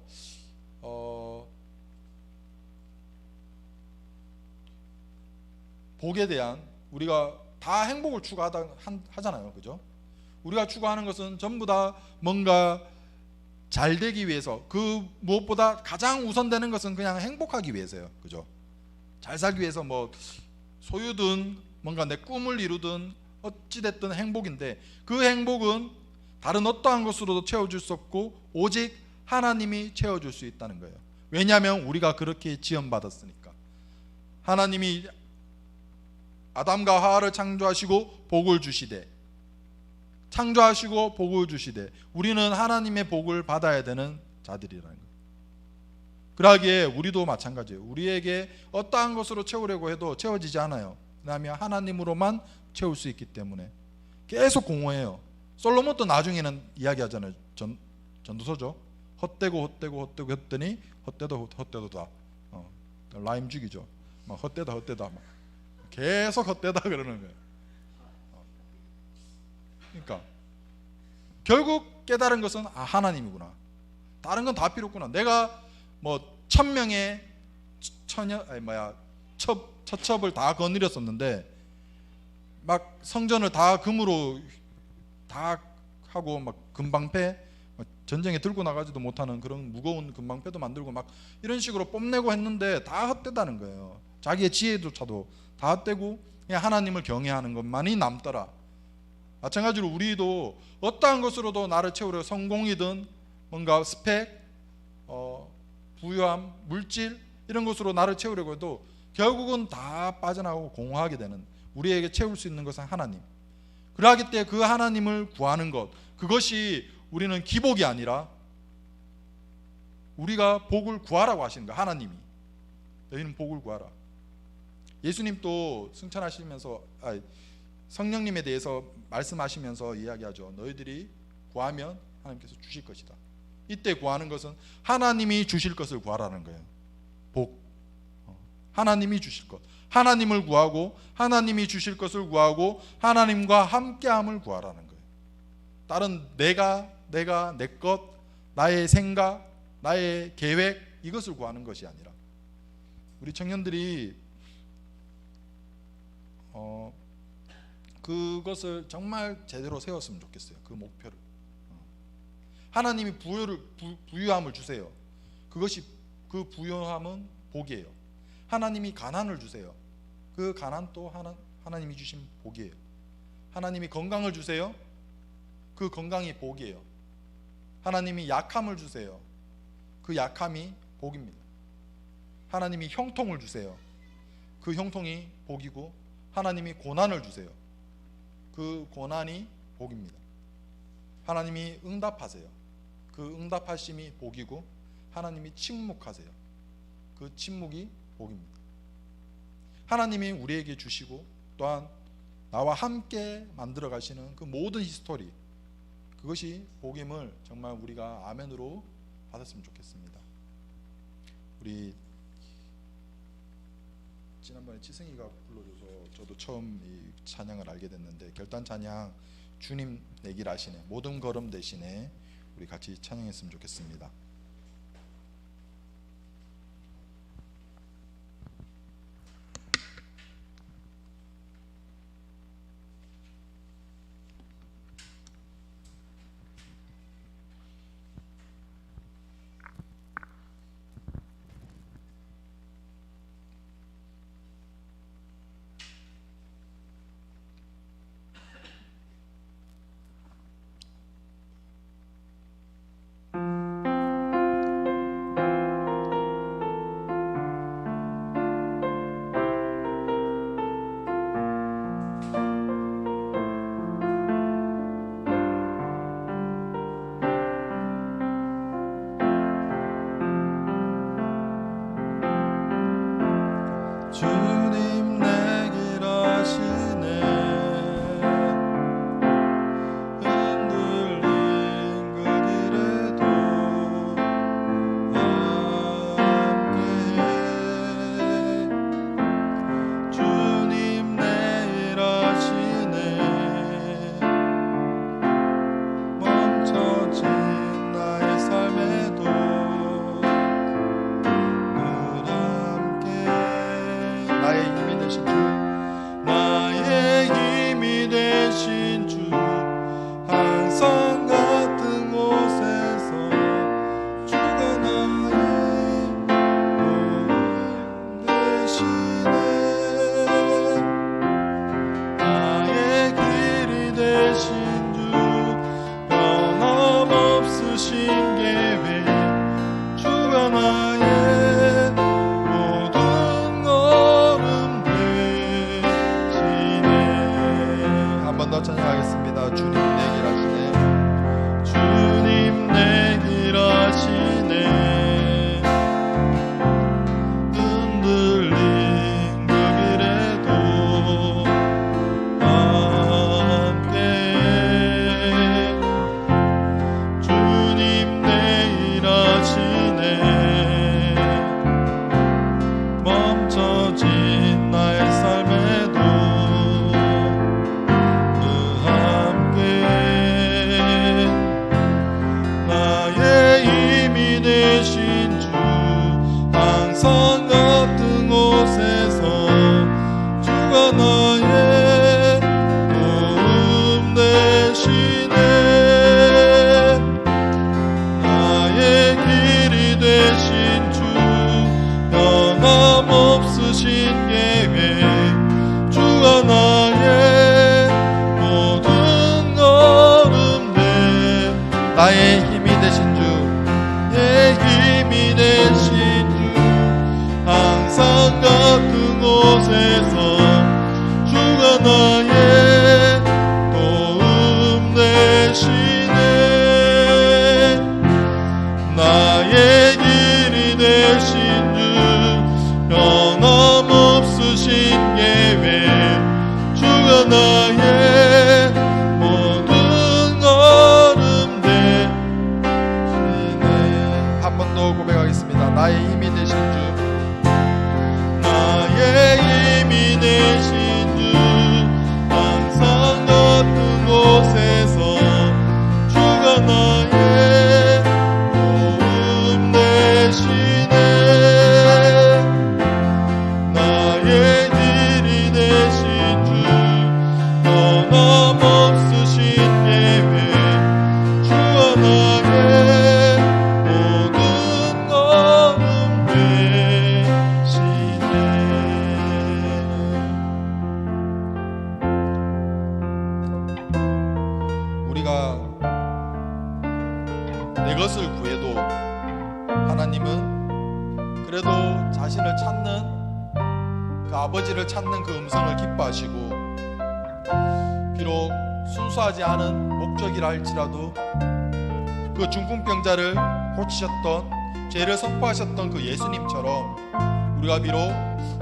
복에 대한, 우리가 다 행복을 추구하잖아요. 그죠? 우리가 추구하는 것은 전부 다 뭔가 잘 되기 위해서, 그 무엇보다 가장 우선되는 것은 그냥 행복하기 위해서예요. 그죠? 잘 살기 위해서 뭐 소유든 뭔가 내 꿈을 이루든 어찌됐든 행복인데, 그 행복은 다른 어떠한 것으로도 채워줄 수 없고 오직 하나님이 채워줄 수 있다는 거예요. 왜냐하면 우리가 그렇게 지원받았으니까. 하나님이 아담과 하와를 창조하시고 복을 주시되 창조하시고 복을 주시되 우리는 하나님의 복을 받아야 되는 자들이라는 거예요. 그러기에 우리도 마찬가지예요. 우리에게 어떠한 것으로 채우려고 해도 채워지지 않아요. 왜냐하면 하나님으로만 채울 수 있기 때문에 계속 공허해요. 솔로몬도 나중에는 이야기하잖아요. 전도서죠. 헛되고 했더니 헛되도다. 라임 죽이죠. 막 헛되다 막 계속 헛되다 그러는 거예요. 그러니까 결국 깨달은 것은 하나님이구나. 다른 건 다 필요 없구나. 내가 뭐 1000명의 처첩을 다 거느렸었는데 막 성전을 다 금으로 다 하고 막 금방패 전쟁에 들고 나가지도 못하는 그런 무거운 금방패도 만들고 막 이런 식으로 뽐내고 했는데 다 헛되다는 거예요. 자기의 지혜조차도 다 헛되고 그냥 하나님을 경외하는 것만이 남더라. 마찬가지로 우리도 어떠한 것으로도 나를 채우려 성공이든 뭔가 스펙, 부유함, 물질 이런 것으로 나를 채우려고 해도 결국은 다 빠져나가고 공허하게 되는, 우리에게 채울 수 있는 것은 하나님. 그러하기 때문에 그 하나님을 구하는 것, 그것이 우리는 기복이 아니라 우리가 복을 구하라고 하시는 거야. 하나님이 너희는 복을 구하라. 예수님도 승천하시면서 성령님에 대해서 말씀하시면서 이야기하죠. 너희들이 구하면 하나님께서 주실 것이다. 이때 구하는 것은 하나님이 주실 것을 구하라는 거예요. 복, 하나님이 주실 것, 하나님을 구하고 하나님이 주실 것을 구하고 하나님과 함께함을 구하라는 거예요. 다른 내가 내 것, 나의 생각, 나의 계획 이것을 구하는 것이 아니라 우리 청년들이 그것을 정말 제대로 세웠으면 좋겠어요. 그 목표를. 하나님이 부유함을 주세요. 그것이, 그 부유함은 복이에요. 하나님이 가난을 주세요. 그 가난도 하나님이 주신 복이에요. 하나님이 건강을 주세요. 그 건강이 복이에요. 하나님이 약함을 주세요. 그 약함이 복입니다. 하나님이 형통을 주세요. 그 형통이 복이고, 하나님이 고난을 주세요. 그 고난이 복입니다. 하나님이 응답하세요. 그 응답하심이 복이고, 하나님이 침묵하세요. 그 침묵이 복입니다. 하나님이 우리에게 주시고 또한 나와 함께 만들어 가시는 그 모든 히스토리, 그것이 복임을 정말 우리가 아멘으로 받았으면 좋겠습니다. 우리 지난번에 지승이가 불러줘서 저도 처음 이 찬양을 알게 됐는데, 결단 찬양 주님 내 길 아시네, 모든 걸음 대신에 우리 같이 찬양했으면 좋겠습니다. 하겠습니다. 주님 내 길 하시네. 주님 내 길 하시네. 흔들린 그 길에도 함께. 주님 내 일 하시네. 멈춰진 나의 삶에도 그 함께. 나의 힘이 되신 주, 항상 같은 곳에서 주가 나의 도움 되시네. 나의 길이 되신 주, 변함없으신 계획, 주가 나의 모든 걸음들. 나의 힘이 되신 주, 내 힘이 되신 주, 항상 같은 곳에서 주가 나의 도움 되시네. 나의 길이 되신 주, 변함없으신 계획, 주가 나의 모든 걸음들. 한 번 더 고백하겠습니다. 나의 힘이 되신 주, 나의 힘이 되신 주, 항상 같은 곳에서 주가 나의 도움 되시네. 나의 길이 되신 주, 변함없으신 계획, 주가 나의 모든 걸음 되시네. 우리가 내 것을 구해도 하나님은 그래도 자신을 찾는 그 아버지를 찾는 그 음성을 기뻐하시고, 비록 순수하지 않은 목적이라 할지라도 그 중풍병자를 고치셨던, 죄를 선포하셨던 그 예수님처럼 우리가 비록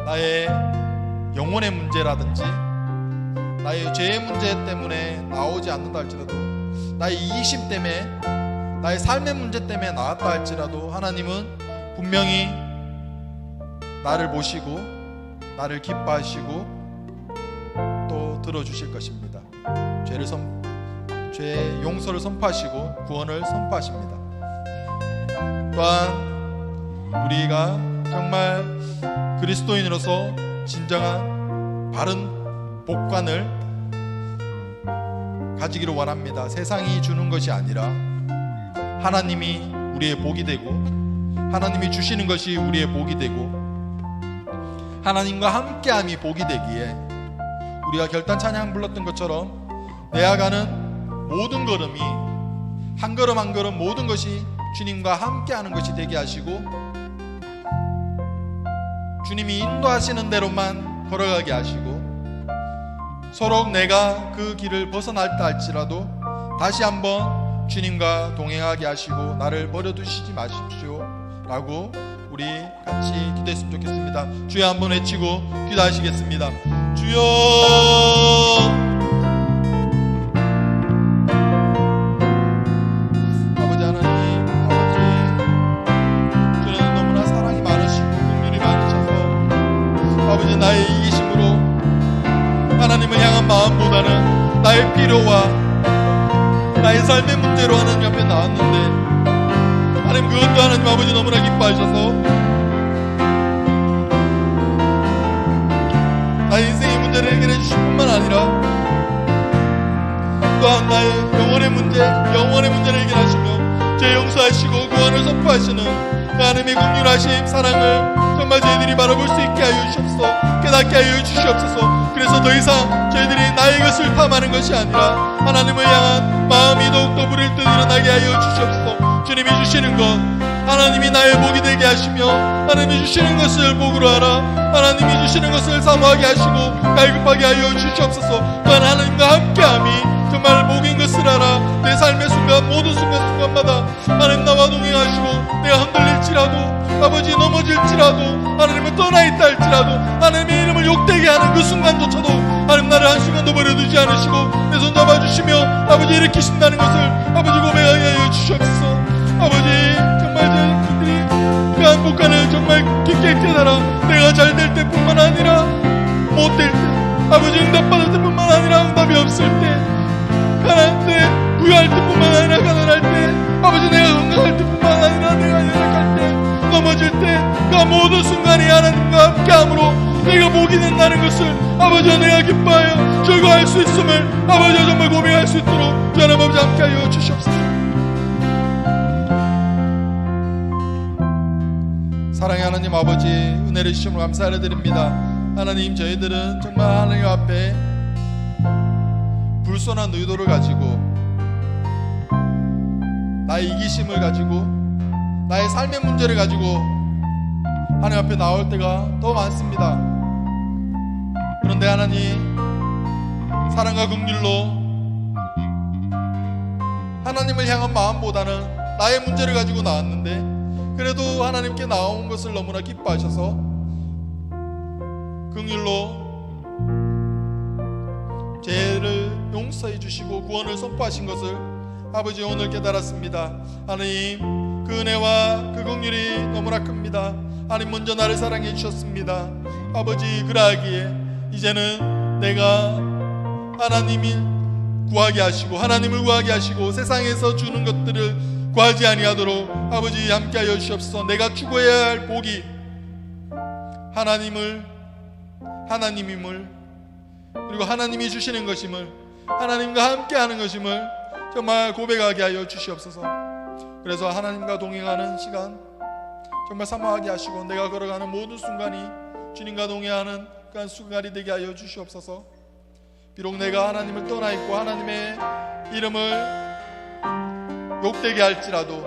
나의 영혼의 문제라든지 나의 죄의 문제 때문에 나오지 않는다 할지라도, 나의 이기심 때문에, 나의 삶의 문제 때문에 나왔다 할지라도 하나님은 분명히 나를 보시고 나를 기뻐하시고 또 들어주실 것입니다. 죄의 용서를 선포하시고 구원을 선포하십니다. 또한 우리가 정말 그리스도인으로서 진정한 바른 복관을 가지기를 원합니다. 세상이 주는 것이 아니라 하나님이 우리의 복이 되고, 하나님이 주시는 것이 우리의 복이 되고, 하나님과 함께함이 복이 되기에, 우리가 결단 찬양 불렀던 것처럼 내아가는 모든 걸음이 한 걸음 한 걸음 모든 것이 주님과 함께하는 것이 되게 하시고, 주님이 인도하시는 대로만 걸어가게 하시고, 서로 내가 그 길을 벗어날다 할지라도 다시 한번 주님과 동행하게 하시고 나를 버려두시지 마십시오 라고 우리 같이 기도했으면 좋겠습니다. 주여 한번 외치고 기도하시겠습니다. 주여, 아버지 하나님, 아버지, 주님은 너무나 사랑이 많으시고 긍휼이 많으셔서 아버지 나의 이기심으로 하나님을 향한 마음보다는 나의 필요와 나의 삶의 문제로 하나님 앞에 나왔는데, 하나님 그것도 하나님 아버지 너무나 기뻐하셔서 나의 인생의 문제를 해결해 주실 뿐만 아니라 또한 나의 영혼의 문제를 해결하시며 죄 용서하시고 구원을 선포하시는 하나님의 긍휼하심, 사랑을 정말 저희들이 바라볼 수 있게 하여 주시옵소서. 깨닫게 하여 주시옵소서. 그래서 더 이상 저희들이 나의 것을 탐하는 것이 아니라 하나님을 향한 마음이 더욱더 불을 듯 일어나게 하여 주시옵소서. 주님이 주시는 것, 하나님이 나의 복이 되게 하시며 하나님이 주시는 것을 복으로 하라. 하나님이 주시는 것을 사모하게 하시고 갈급하게 하여 주시옵소서. 또한 하나님과 함께함이 정말 목인 것을 알아 내 삶의 순간 모든 순간마다 하나님 나와 동행하시고 내가 흔들릴지라도 아버지 넘어질지라도 하나님은 떠나 있다 할지라도 하나님의 이름을 욕되게 하는 그 순간조차도 하나님 나를 한순간도 버려두지 않으시고 내 손 잡아주시며 아버지 일으키신다는 것을 아버지 고백하게 하여 주시옵소서. 아버지 정말 저희들이 그 한복간을 정말 깊게 깨달아 내가 잘 될 때뿐만 아니라 못 될 때 아버지 응답받을 때뿐만 아니라 응답이 없을 때 가난할 때 부유할 때뿐만 아니라 가난할 때 아버지 내가 건강할 때뿐만 아니라 내가 연약할 때 넘어질 때 그 모든 순간이 하나님과 함께함으로 내가 복이 된다는 것을 아버지 내가 기뻐하여 즐거워할 수 있음을 아버지 정말 고백할 수 있도록 하나님 아버지 함께하여 주시옵소서. 사랑의 하나님 아버지 은혜를 주심으로 감사를 드립니다. 하나님 저희들은 정말 하나님 앞에 불손한 의도를 가지고 나의 이기심을 가지고 나의 삶의 문제를 가지고 하나님 앞에 나올 때가 더 많습니다. 그런데 하나님 사랑과 긍휼로 하나님을 향한 마음보다는 나의 문제를 가지고 나왔는데 그래도 하나님께 나온 것을 너무나 기뻐하셔서 긍휼로 죄를 용서해 주시고 구원을 선포하신 것을 아버지 오늘 깨달았습니다. 하나님 그 은혜와 그 긍휼이 너무나 큽니다. 하나님 먼저 나를 사랑해 주셨습니다. 아버지 그러하기에 이제는 내가 하나님을 구하게 하시고 세상에서 주는 것들을 구하지 아니하도록 아버지 함께하여 주시옵소서. 내가 추구해야 할 복이 하나님임을 그리고 하나님이 주시는 것임을 하나님과 함께하는 것임을 정말 고백하게 하여 주시옵소서. 그래서 하나님과 동행하는 시간 정말 사모하게 하시고 내가 걸어가는 모든 순간이 주님과 동행하는 그 순간이 되게 하여 주시옵소서. 비록 내가 하나님을 떠나 있고 하나님의 이름을 욕되게 할지라도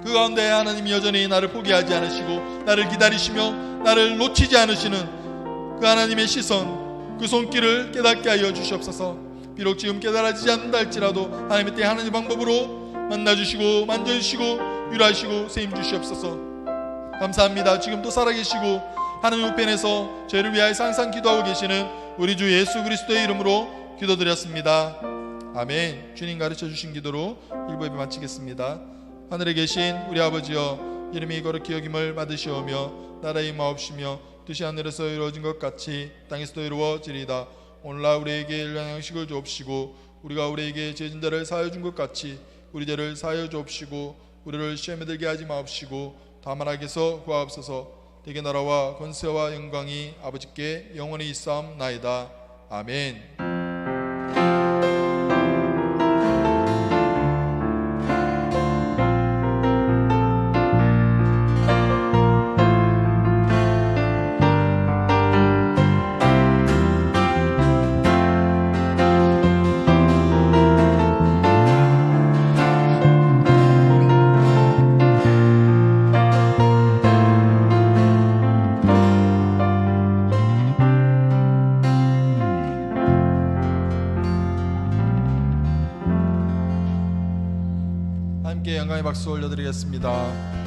그 가운데 하나님이 여전히 나를 포기하지 않으시고 나를 기다리시며 나를 놓치지 않으시는 그 하나님의 시선 그 손길을 깨닫게 하여 주시옵소서. 비록 지금 깨달아지지 않는다 할지라도 하나님의 때 하나님의 방법으로 만나주시고 만져주시고 위로하시고 세임 주시옵소서. 감사합니다. 지금도 살아계시고 하나님 우편에서 죄를 위하여 항상 기도하고 계시는 우리 주 예수 그리스도의 이름으로 기도드렸습니다. 아멘. 주님 가르쳐 주신 기도로 1부 예배 마치겠습니다. 하늘에 계신 우리 아버지여 이름이 거룩히 여김을 받으시오며 나라의 임하옵시며 뜻이 하늘에서 이루어진 것 같이 땅에서도 이루어지리이다. 오늘날 우리에게 일용할 양식을 주옵시고 우리가 우리에게 죄진 자를 사하여 준 것 같이 우리 죄를 사하여 주옵시고 우리를 시험에 들게 하지 마옵시고 다만 악에서 구하옵소서. 대개 나라와 권세와 영광이 아버지께 영원히 있사옵나이다. 아멘. 함께 영광의 박수 올려드리겠습니다.